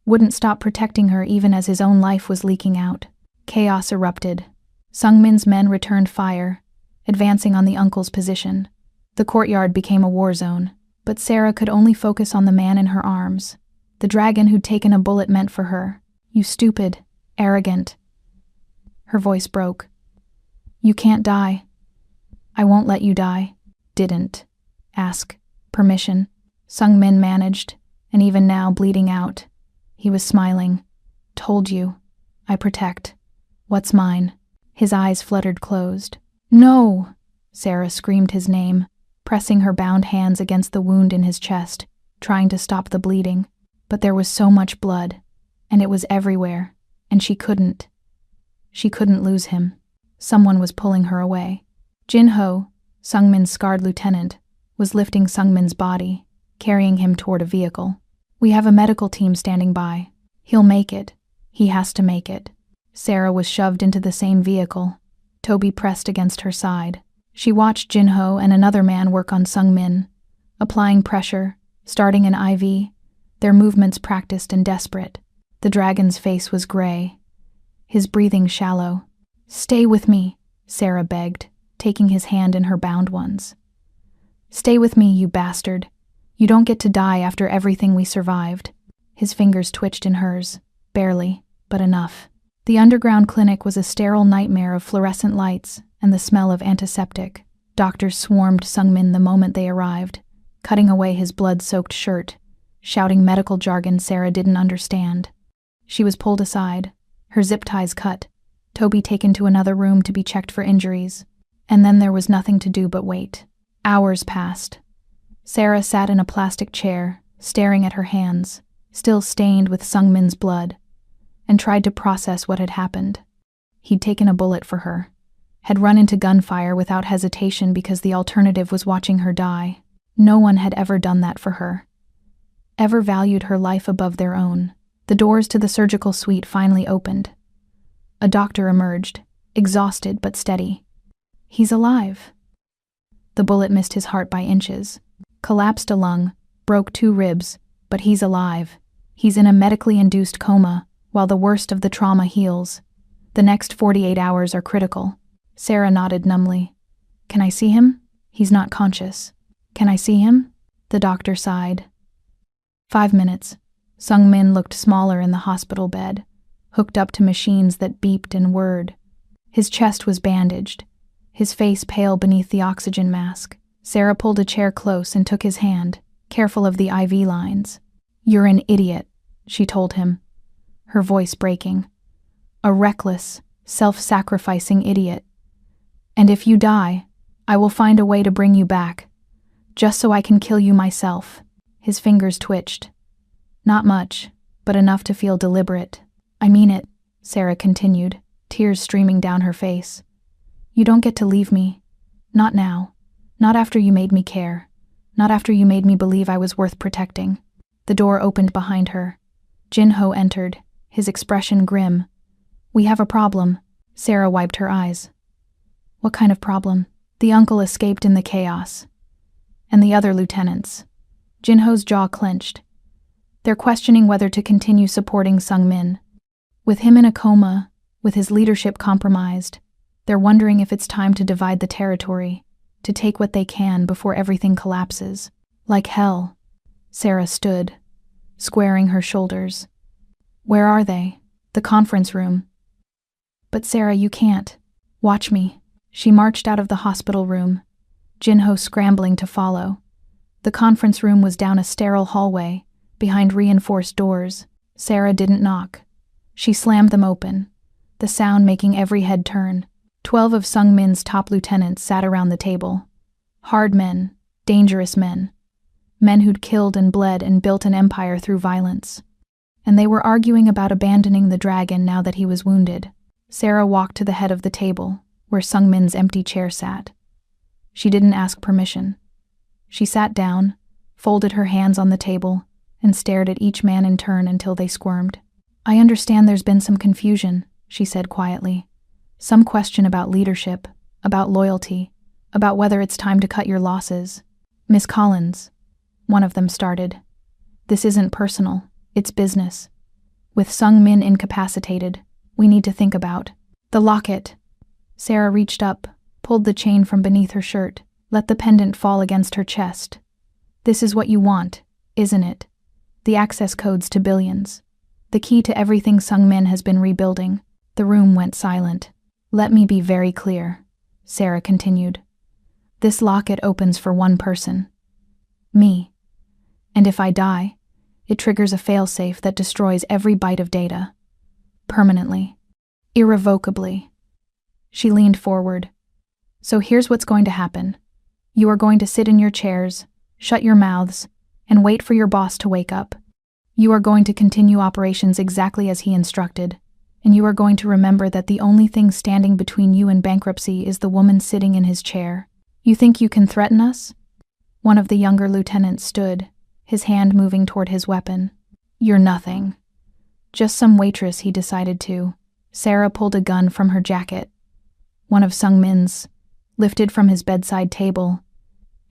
Wouldn't stop protecting her even as his own life was leaking out. Chaos erupted. Sungmin's men returned fire, advancing on the uncle's position. The courtyard became a war zone, but Sarah could only focus on the man in her arms, the dragon who'd taken a bullet meant for her. "You stupid, arrogant." Her voice broke. "You can't die. I won't let you die." "Didn't ask permission," Sungmin managed, and even now bleeding out, he was smiling. "Told you. I protect. What's mine?" His eyes fluttered closed. "No!" Sarah screamed his name, pressing her bound hands against the wound in his chest, trying to stop the bleeding. But there was so much blood, and it was everywhere, and she couldn't lose him. Someone was pulling her away. Jin-ho, Sungmin's scarred lieutenant, was lifting Sungmin's body, carrying him toward a vehicle. "We have a medical team standing by. He'll make it. He has to make it." Sarah was shoved into the same vehicle. Toby pressed against her side. She watched Jin-ho and another man work on Sungmin, applying pressure, starting an IV, their movements practiced and desperate. The dragon's face was gray, his breathing shallow. "Stay with me," Sarah begged, taking his hand in her bound ones. "Stay with me, you bastard. You don't get to die after everything we survived." His fingers twitched in hers, barely, but enough. The underground clinic was a sterile nightmare of fluorescent lights and the smell of antiseptic. Doctors swarmed Sungmin the moment they arrived, cutting away his blood-soaked shirt, shouting medical jargon Sarah didn't understand. She was pulled aside, her zip ties cut, Toby taken to another room to be checked for injuries, and then there was nothing to do but wait. Hours passed. Sarah sat in a plastic chair, staring at her hands, still stained with Sungmin's blood, and tried to process what had happened. He'd taken a bullet for her, had run into gunfire without hesitation because the alternative was watching her die. No one had ever done that for her, ever valued her life above their own. The doors to the surgical suite finally opened. A doctor emerged, exhausted but steady. "He's alive." The bullet missed his heart by inches, collapsed a lung, broke 2 ribs, but he's alive. He's in a medically induced coma, while the worst of the trauma heals. The next 48 hours are critical. Sarah nodded numbly. "Can I see him? He's not conscious." "Can I see him?" The doctor sighed. 5 minutes. Sungmin looked smaller in the hospital bed, hooked up to machines that beeped and whirred. His chest was bandaged, his face pale beneath the oxygen mask. Sarah pulled a chair close and took his hand, careful of the IV lines. "You're an idiot," she told him, her voice breaking. "A reckless, self-sacrificing idiot. And if you die, I will find a way to bring you back, just so I can kill you myself." His fingers twitched. Not much, but enough to feel deliberate. "I mean it," Sarah continued, tears streaming down her face. "You don't get to leave me. Not now. Not after you made me care. Not after you made me believe I was worth protecting." The door opened behind her. Jin-ho entered, his expression grim. "We have a problem." Sarah wiped her eyes. "What kind of problem?" The uncle escaped in the chaos. And the other lieutenants. Jin-ho's jaw clenched. They're questioning whether to continue supporting Sungmin. With him in a coma, with his leadership compromised, they're wondering if it's time to divide the territory, to take what they can before everything collapses. Like hell. Sarah stood, squaring her shoulders. "Where are they?" "The conference room." "But Sarah, you can't. Watch me." She marched out of the hospital room, Jin-ho scrambling to follow. The conference room was down a sterile hallway, behind reinforced doors. Sarah didn't knock. She slammed them open, the sound making every head turn. 12 of Sung Min's top lieutenants sat around the table. Hard men, dangerous men. Men who'd killed and bled and built an empire through violence. And they were arguing about abandoning the dragon now that he was wounded. Sarah walked to the head of the table, where Sung Min's empty chair sat. She didn't ask permission. She sat down, folded her hands on the table, and stared at each man in turn until they squirmed. "I understand there's been some confusion," she said quietly. "Some question about leadership, about loyalty, about whether it's time to cut your losses." "Miss Collins," one of them started. "This isn't personal, it's business. With Sung Min incapacitated, we need to think about the locket." Sarah reached up, pulled the chain from beneath her shirt, let the pendant fall against her chest. "This is what you want, isn't it? The access codes to billions. The key to everything Sung Min has been rebuilding." The room went silent. "Let me be very clear," Sarah continued. "This locket opens for one person. Me. And if I die, it triggers a failsafe that destroys every byte of data. Permanently. Irrevocably." She leaned forward. "So here's what's going to happen. You are going to sit in your chairs, shut your mouths, and wait for your boss to wake up. You are going to continue operations exactly as he instructed, and you are going to remember that the only thing standing between you and bankruptcy is the woman sitting in his chair. You think you can threaten us?" One of the younger lieutenants stood, his hand moving toward his weapon. "You're nothing. Just some waitress," he decided to. Sarah pulled a gun from her jacket, one of Sung Min's, lifted from his bedside table,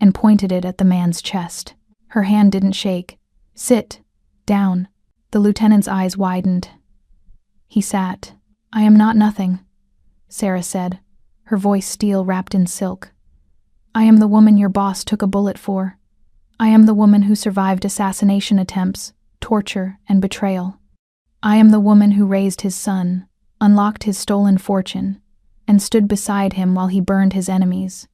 and pointed it at the man's chest. Her hand didn't shake. "Sit down." The lieutenant's eyes widened. He sat. "I am not nothing," Sarah said, her voice steel wrapped in silk. "I am the woman your boss took a bullet for. I am the woman who survived assassination attempts, torture, and betrayal. I am the woman who raised his son, unlocked his stolen fortune, and stood beside him while he burned his enemies."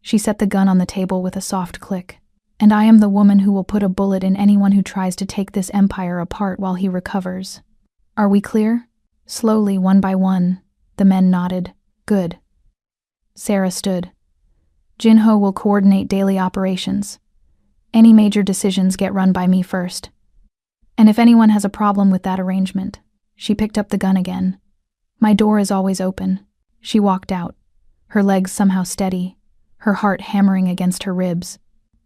She set the gun on the table with a soft click. "And I am the woman who will put a bullet in anyone who tries to take this empire apart while he recovers. Are we clear?" Slowly, one by one, the men nodded. "Good." Sarah stood. "Jinho will coordinate daily operations. Any major decisions get run by me first. And if anyone has a problem with that arrangement," she picked up the gun again, "my door is always open." She walked out, her legs somehow steady, her heart hammering against her ribs.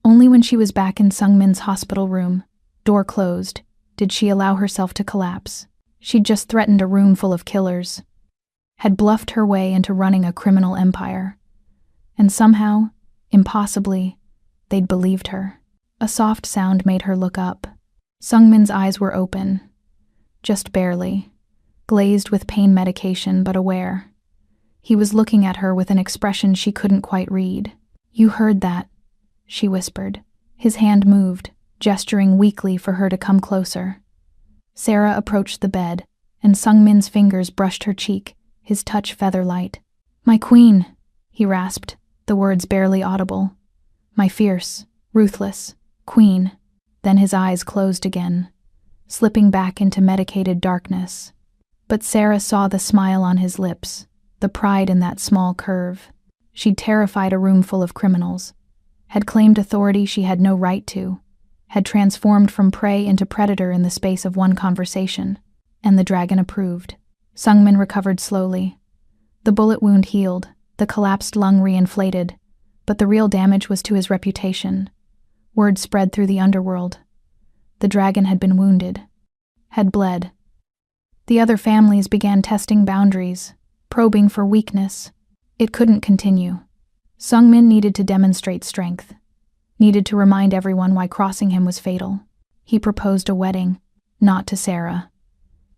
Only when she was back in Sung Min's hospital room, door closed, did she allow herself to collapse. She'd just threatened a room full of killers, had bluffed her way into running a criminal empire. And somehow, impossibly, they'd believed her. A soft sound made her look up. Sung Min's eyes were open, just barely, glazed with pain medication but aware. He was looking at her with an expression she couldn't quite read. "You heard that," she whispered. His hand moved, gesturing weakly for her to come closer. Sarah approached the bed, and Sung Min's fingers brushed her cheek, his touch feather-light. "My queen," he rasped, the words barely audible. "My fierce, ruthless queen." Then his eyes closed again, slipping back into medicated darkness. But Sarah saw the smile on his lips, the pride in that small curve. She'd terrified a room full of criminals, had claimed authority she had no right to, had transformed from prey into predator in the space of one conversation, and the dragon approved. Sung Min recovered slowly. The bullet wound healed, the collapsed lung reinflated, but the real damage was to his reputation. Word spread through the underworld. The dragon had been wounded, had bled. The other families began testing boundaries, probing for weakness. It couldn't continue. Sung Min needed to demonstrate strength, needed to remind everyone why crossing him was fatal. He proposed a wedding, not to Sarah.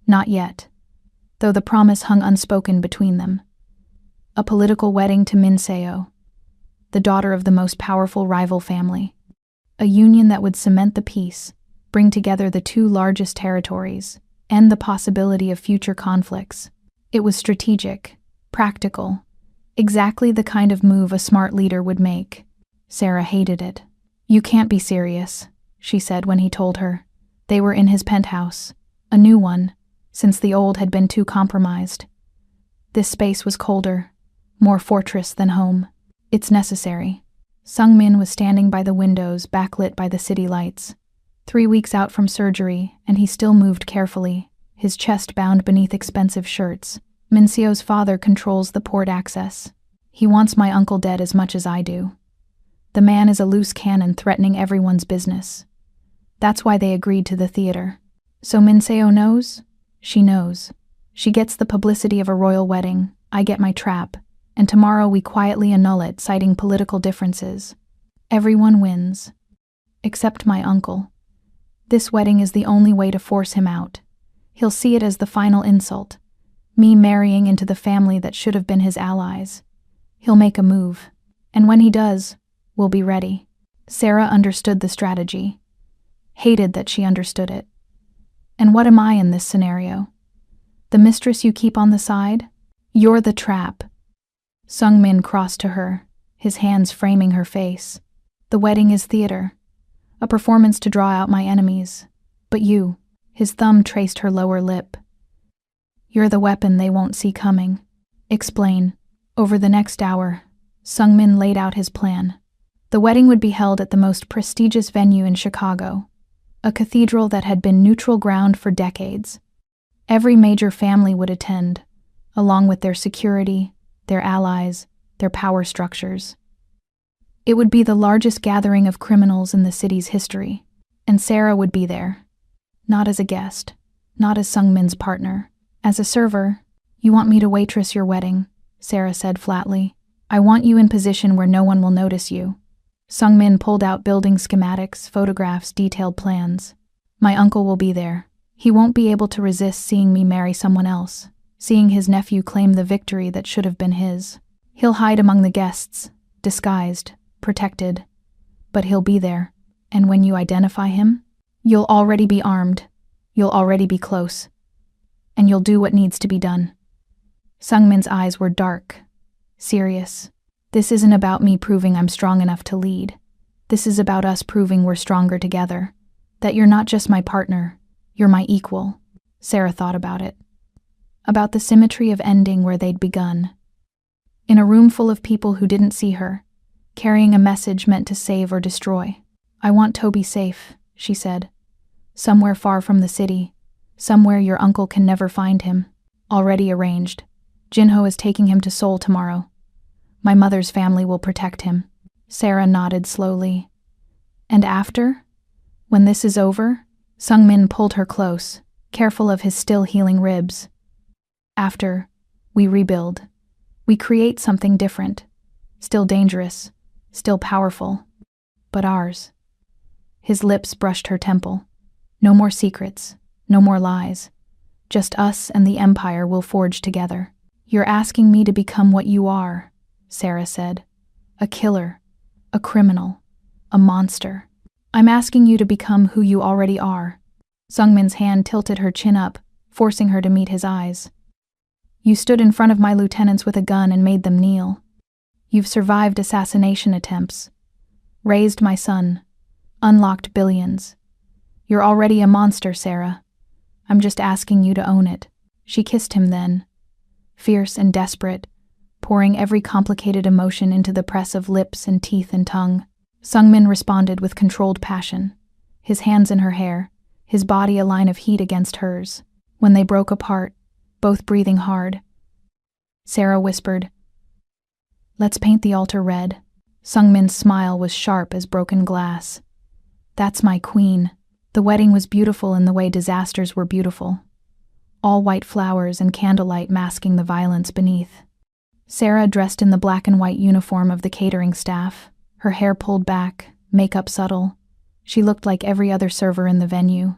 Not yet, though the promise hung unspoken between them. A political wedding to Min Seo, the daughter of the most powerful rival family. A union that would cement the peace, bring together the two largest territories, end the possibility of future conflicts. It was strategic, practical, exactly the kind of move a smart leader would make. Sarah hated it. "You can't be serious," she said when he told her. They were in his penthouse, a new one, since the old had been too compromised. This space was colder, more fortress than home. It's necessary. Sung-min was standing by the windows, backlit by the city lights. 3 weeks out from surgery, and he still moved carefully, his chest bound beneath expensive shirts. Min-seo's father controls the port access. He wants my uncle dead as much as I do. The man is a loose cannon threatening everyone's business. That's why they agreed to the theater. So Min-seo knows? She knows. She gets the publicity of a royal wedding, I get my trap, and tomorrow we quietly annul it, citing political differences. Everyone wins. Except my uncle. This wedding is the only way to force him out. He'll see it as the final insult. Me marrying into the family that should have been his allies. He'll make a move. And when he does, we'll be ready. Sarah understood the strategy. Hated that she understood it. And what am I in this scenario? The mistress you keep on the side? You're the trap. Sung-min crossed to her, his hands framing her face. The wedding is theater. A performance to draw out my enemies. But you, his thumb traced her lower lip. You're the weapon they won't see coming. Explain. Over the next hour, Sung-min laid out his plan. The wedding would be held at the most prestigious venue in Chicago, a cathedral that had been neutral ground for decades. Every major family would attend, along with their security, their allies, their power structures. It would be the largest gathering of criminals in the city's history, and Sarah would be there. Not as a guest, not as Sung-min's partner. As a server, you want me to waitress your wedding, Sarah said flatly. I want you in position where no one will notice you. Sung-min pulled out building schematics, photographs, detailed plans. My uncle will be there. He won't be able to resist seeing me marry someone else, seeing his nephew claim the victory that should have been his. He'll hide among the guests, disguised, protected. But he'll be there, and when you identify him, you'll already be armed, you'll already be close, and you'll do what needs to be done. Sung-min's eyes were dark, serious. This isn't about me proving I'm strong enough to lead. This is about us proving we're stronger together, that you're not just my partner, you're my equal. Sarah thought about it. About the symmetry of ending where they'd begun. In a room full of people who didn't see her, carrying a message meant to save or destroy. I want Toby safe, she said. Somewhere far from the city, somewhere your uncle can never find him. Already arranged. Jinho is taking him to Seoul tomorrow. My mother's family will protect him. Sarah nodded slowly. And after? When this is over? Sung-min pulled her close, careful of his still healing ribs. After, we rebuild. We create something different. Still dangerous, still powerful, but ours. His lips brushed her temple. No more secrets, no more lies. Just us and the empire will forge together. You're asking me to become what you are, Sarah said. A killer, a criminal, a monster. I'm asking you to become who you already are. Sung-min's hand tilted her chin up, forcing her to meet his eyes. You stood in front of my lieutenants with a gun and made them kneel. You've survived assassination attempts, raised my son, unlocked billions. You're already a monster, Sarah. I'm just asking you to own it. She kissed him then, fierce and desperate, pouring every complicated emotion into the press of lips and teeth and tongue. Sung-min responded with controlled passion, his hands in her hair, his body a line of heat against hers. When they broke apart, both breathing hard, Sarah whispered, "Let's paint the altar red." Sung-min's smile was sharp as broken glass. That's my queen. The wedding was beautiful in the way disasters were beautiful. All white flowers and candlelight masking the violence beneath. Sarah dressed in the black and white uniform of the catering staff, her hair pulled back, makeup subtle. She looked like every other server in the venue.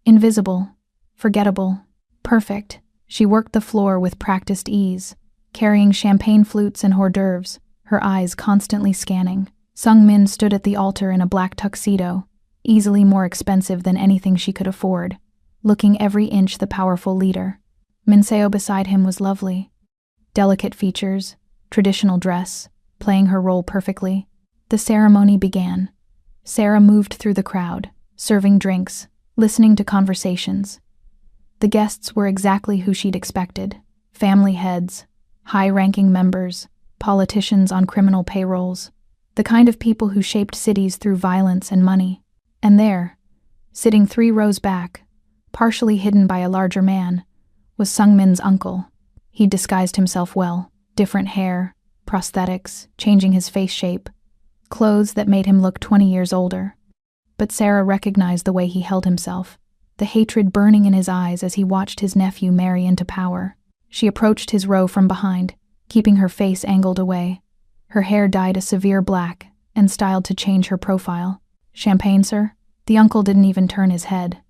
Invisible, forgettable, perfect. She worked the floor with practiced ease, carrying champagne flutes and hors d'oeuvres, her eyes constantly scanning. Sung-min stood at the altar in a black tuxedo, easily more expensive than anything she could afford, looking every inch the powerful leader. Min-seo beside him was lovely. Delicate features, traditional dress, playing her role perfectly. The ceremony began. Sarah moved through the crowd, serving drinks, listening to conversations. The guests were exactly who she'd expected. family heads, high-ranking members, politicians on criminal payrolls, the kind of people who shaped cities through violence and money. And there, sitting 3 rows back, partially hidden by a larger man, was Sungmin's uncle. He disguised himself well, different hair, prosthetics, changing his face shape, clothes that made him look 20 years older. But Sarah recognized the way he held himself, the hatred burning in his eyes as he watched his nephew marry into power. She approached his row from behind, keeping her face angled away. Her hair dyed a severe black and styled to change her profile. "Champagne, sir?" The uncle didn't even turn his head.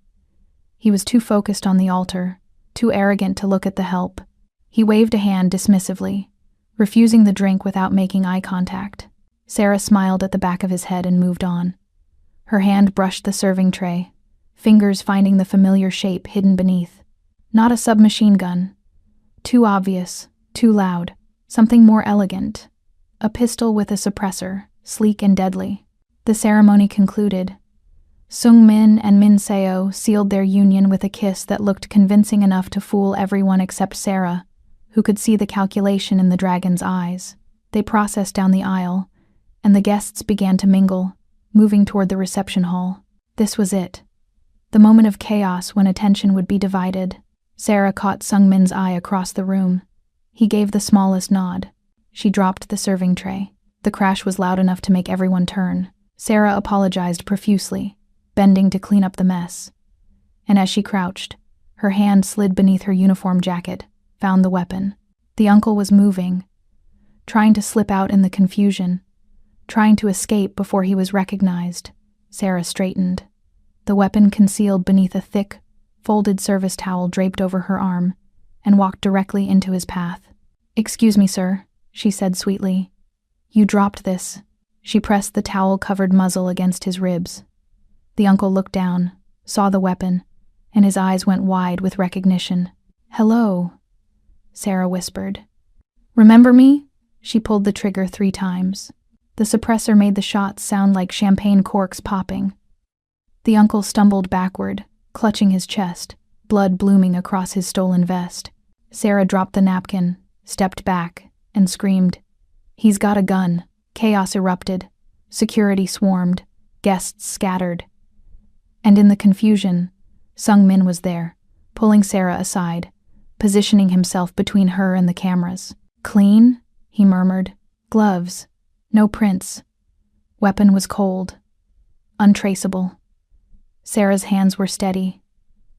He was too focused on the altar, too arrogant to look at the help. He waved a hand dismissively, refusing the drink without making eye contact. Sarah smiled at the back of his head and moved on. Her hand brushed the serving tray, fingers finding the familiar shape hidden beneath. Not a submachine gun. Too obvious, too loud. Something more elegant. A pistol with a suppressor, sleek and deadly. The ceremony concluded. Sungmin and Min Seo sealed their union with a kiss that looked convincing enough to fool everyone except Sarah, who could see the calculation in the dragon's eyes. They processed down the aisle, and the guests began to mingle, moving toward the reception hall. This was it. The moment of chaos when attention would be divided. Sarah caught Sungmin's eye across the room. He gave the smallest nod. She dropped the serving tray. The crash was loud enough to make everyone turn. Sarah apologized profusely, bending to clean up the mess. And as she crouched, her hand slid beneath her uniform jacket, found the weapon. The uncle was moving, trying to slip out in the confusion, trying to escape before he was recognized. Sarah straightened, the weapon concealed beneath a thick, folded service towel draped over her arm, and walked directly into his path. "Excuse me, sir," she said sweetly. "You dropped this." She pressed the towel-covered muzzle against his ribs. The uncle looked down, saw the weapon, and his eyes went wide with recognition. "Hello," Sarah whispered. "Remember me?" She pulled the trigger 3 times. The suppressor made the shots sound like champagne corks popping. The uncle stumbled backward, clutching his chest, blood blooming across his stolen vest. Sarah dropped the napkin, stepped back, and screamed, "He's got a gun." Chaos erupted. Security swarmed. Guests scattered. And in the confusion, Sungmin was there, pulling Sarah aside, positioning himself between her and the cameras. "Clean?" he murmured. "Gloves. No prints. Weapon was cold. Untraceable." Sarah's hands were steady.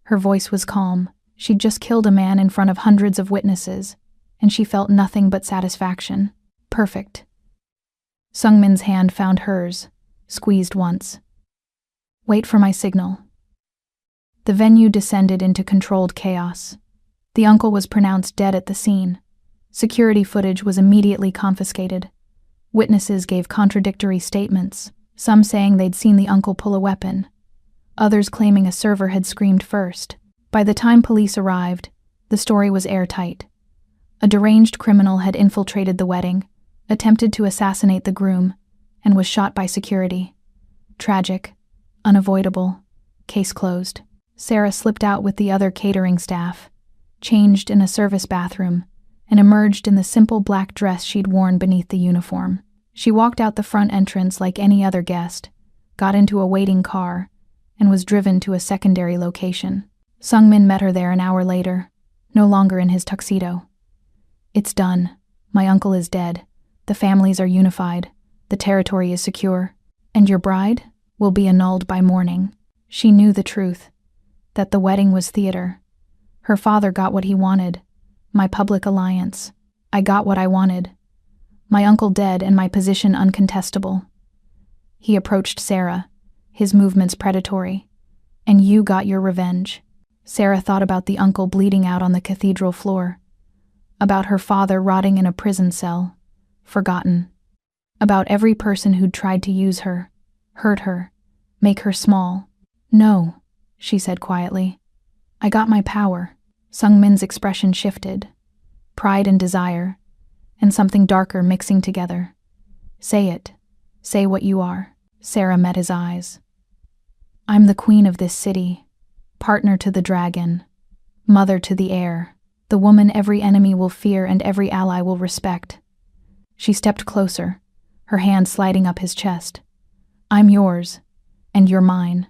Her voice was calm. She'd just killed a man in front of hundreds of witnesses, and she felt nothing but satisfaction. Perfect. Sungmin's hand found hers, squeezed once. "Wait for my signal." The venue descended into controlled chaos. The uncle was pronounced dead at the scene. Security footage was immediately confiscated. Witnesses gave contradictory statements, some saying they'd seen the uncle pull a weapon, others claiming a server had screamed first. By the time police arrived, the story was airtight. A deranged criminal had infiltrated the wedding, attempted to assassinate the groom, and was shot by security. Tragic, unavoidable, case closed. Sarah slipped out with the other catering staff, changed in a service bathroom, and emerged in the simple black dress she'd worn beneath the uniform. She walked out the front entrance like any other guest, got into a waiting car, and was driven to a secondary location. Sungmin met her there an hour later, no longer in his tuxedo. "It's done. My uncle is dead. The families are unified. The territory is secure. And your bride will be annulled by morning." She knew the truth, that the wedding was theater. Her father got what he wanted, my public alliance. I got what I wanted. My uncle dead and my position uncontestable. He approached Sarah, his movements predatory. "And you got your revenge." Sarah thought about the uncle bleeding out on the cathedral floor, about her father rotting in a prison cell, forgotten, about every person who'd tried to use her, hurt her, make her small. "No," she said quietly. "I got my power." Sungmin's expression shifted, pride and desire, and something darker mixing together. "Say it. Say what you are." Sarah met his eyes. "I'm the queen of this city, partner to the dragon, mother to the heir." The woman every enemy will fear and every ally will respect. She stepped closer, her hand sliding up his chest. I'm yours, and you're mine.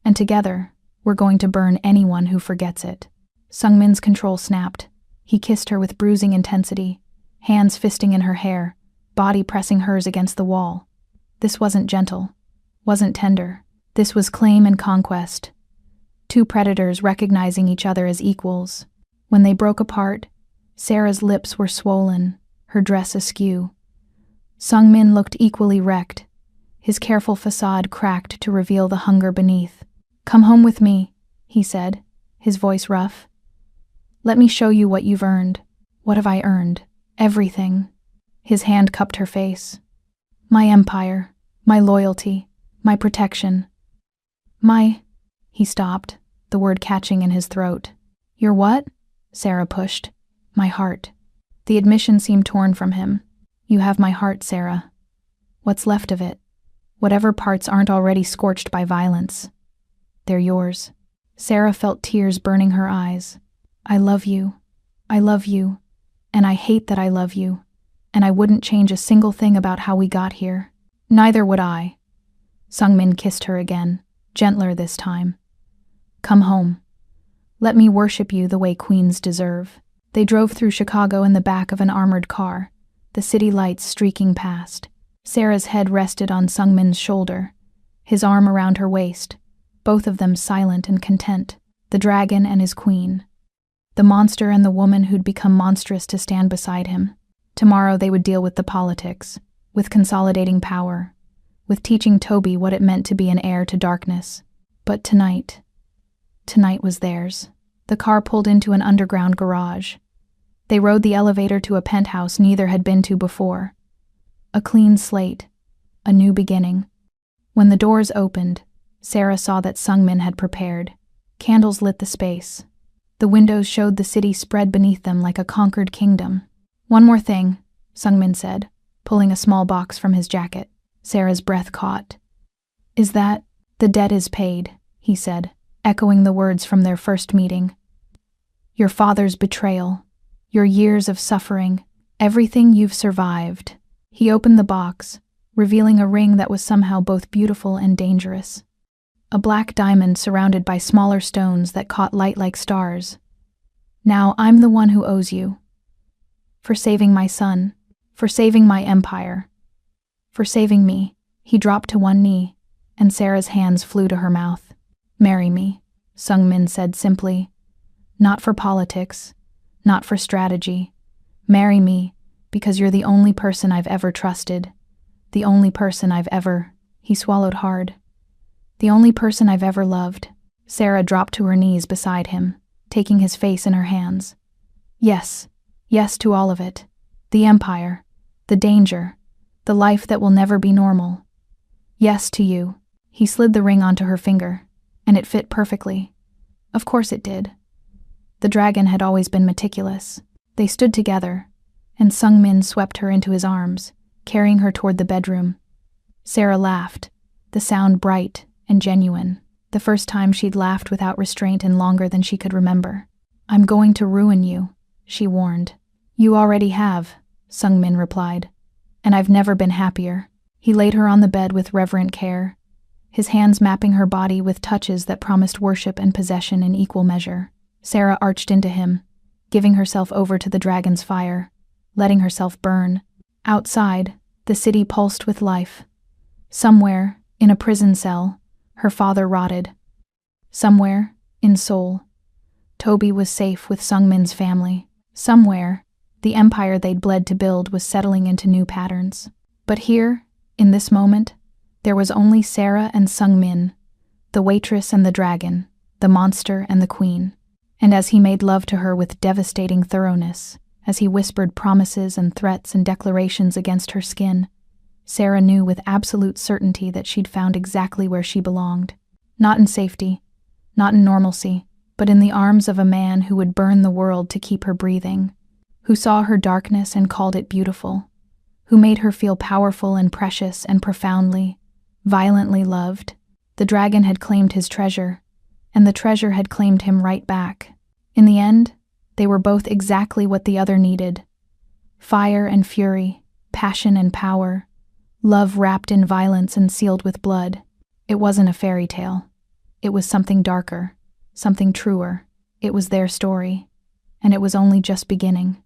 And together, we're going to burn anyone who forgets it. Sungmin's control snapped. He kissed her with bruising intensity, hands fisting in her hair, body pressing hers against the wall. This wasn't gentle, wasn't tender. This was claim and conquest. Two predators recognizing each other as equals. When they broke apart, Sarah's lips were swollen, her dress askew. Sungmin looked equally wrecked, his careful facade cracked to reveal the hunger beneath. Come home with me, he said, his voice rough. Let me show you what you've earned. What have I earned? Everything. His hand cupped her face. My empire, my loyalty, my protection. He stopped, the word catching in his throat. Your what? Sarah pushed. My heart. The admission seemed torn from him. You have my heart, Sarah. What's left of it? Whatever parts aren't already scorched by violence. They're yours. Sarah felt tears burning her eyes. I love you, and I hate that I love you, and I wouldn't change a single thing about how we got here. Neither would I. Sungmin kissed her again, gentler this time. Come home. Let me worship you the way queens deserve. They drove through Chicago in the back of an armored car, the city lights streaking past. Sarah's head rested on Sungmin's shoulder, his arm around her waist, both of them silent and content, the dragon and his queen. The monster and the woman who'd become monstrous to stand beside him. Tomorrow they would deal with the politics, with consolidating power, with teaching Toby what it meant to be an heir to darkness. But tonight was theirs. The car pulled into an underground garage. They rode the elevator to a penthouse neither had been to before. A clean slate, a new beginning. When the doors opened, Sarah saw that Sungmin had prepared. Candles lit the space. The windows showed the city spread beneath them like a conquered kingdom. One more thing, Sungmin said, pulling a small box from his jacket. Sarah's breath caught. Is that? The debt is paid, he said, echoing the words from their first meeting. Your father's betrayal, your years of suffering, everything you've survived. He opened the box, revealing a ring that was somehow both beautiful and dangerous. A black diamond surrounded by smaller stones that caught light like stars. Now I'm the one who owes you. For saving my son, for saving my empire, for saving me. He dropped to one knee, and Sarah's hands flew to her mouth. Marry me, Sungmin said simply. Not for politics, not for strategy. Marry me, because you're the only person I've ever trusted. The only person I've ever... He swallowed hard. The only person I've ever loved. Sarah dropped to her knees beside him, taking his face in her hands. Yes, yes to all of it. The empire, the danger, the life that will never be normal. Yes to you. He slid the ring onto her finger, and it fit perfectly. Of course it did. The dragon had always been meticulous. They stood together, and Sungmin swept her into his arms, carrying her toward the bedroom. Sarah laughed, the sound bright and genuine, the first time she'd laughed without restraint in longer than she could remember. I'm going to ruin you, she warned. You already have, Sungmin replied, and I've never been happier. He laid her on the bed with reverent care, his hands mapping her body with touches that promised worship and possession in equal measure. Sarah arched into him, giving herself over to the dragon's fire, letting herself burn. Outside, the city pulsed with life. Somewhere, in a prison cell, her father rotted. Somewhere, in Seoul, Toby was safe with Sungmin's family. Somewhere, the empire they'd bled to build was settling into new patterns. But here, in this moment, there was only Sarah and Sungmin, the waitress and the dragon, the monster and the queen. And as he made love to her with devastating thoroughness, as he whispered promises and threats and declarations against her skin, Sarah knew with absolute certainty that she'd found exactly where she belonged. Not in safety, not in normalcy, but in the arms of a man who would burn the world to keep her breathing, who saw her darkness and called it beautiful, who made her feel powerful and precious and profoundly, violently loved. The dragon had claimed his treasure, and the treasure had claimed him right back. In the end, They were both exactly what the other needed. Fire and fury, passion and power, love wrapped in violence and sealed with blood. It wasn't a fairy tale. It was something darker, something truer. It was their story, and it was only just beginning.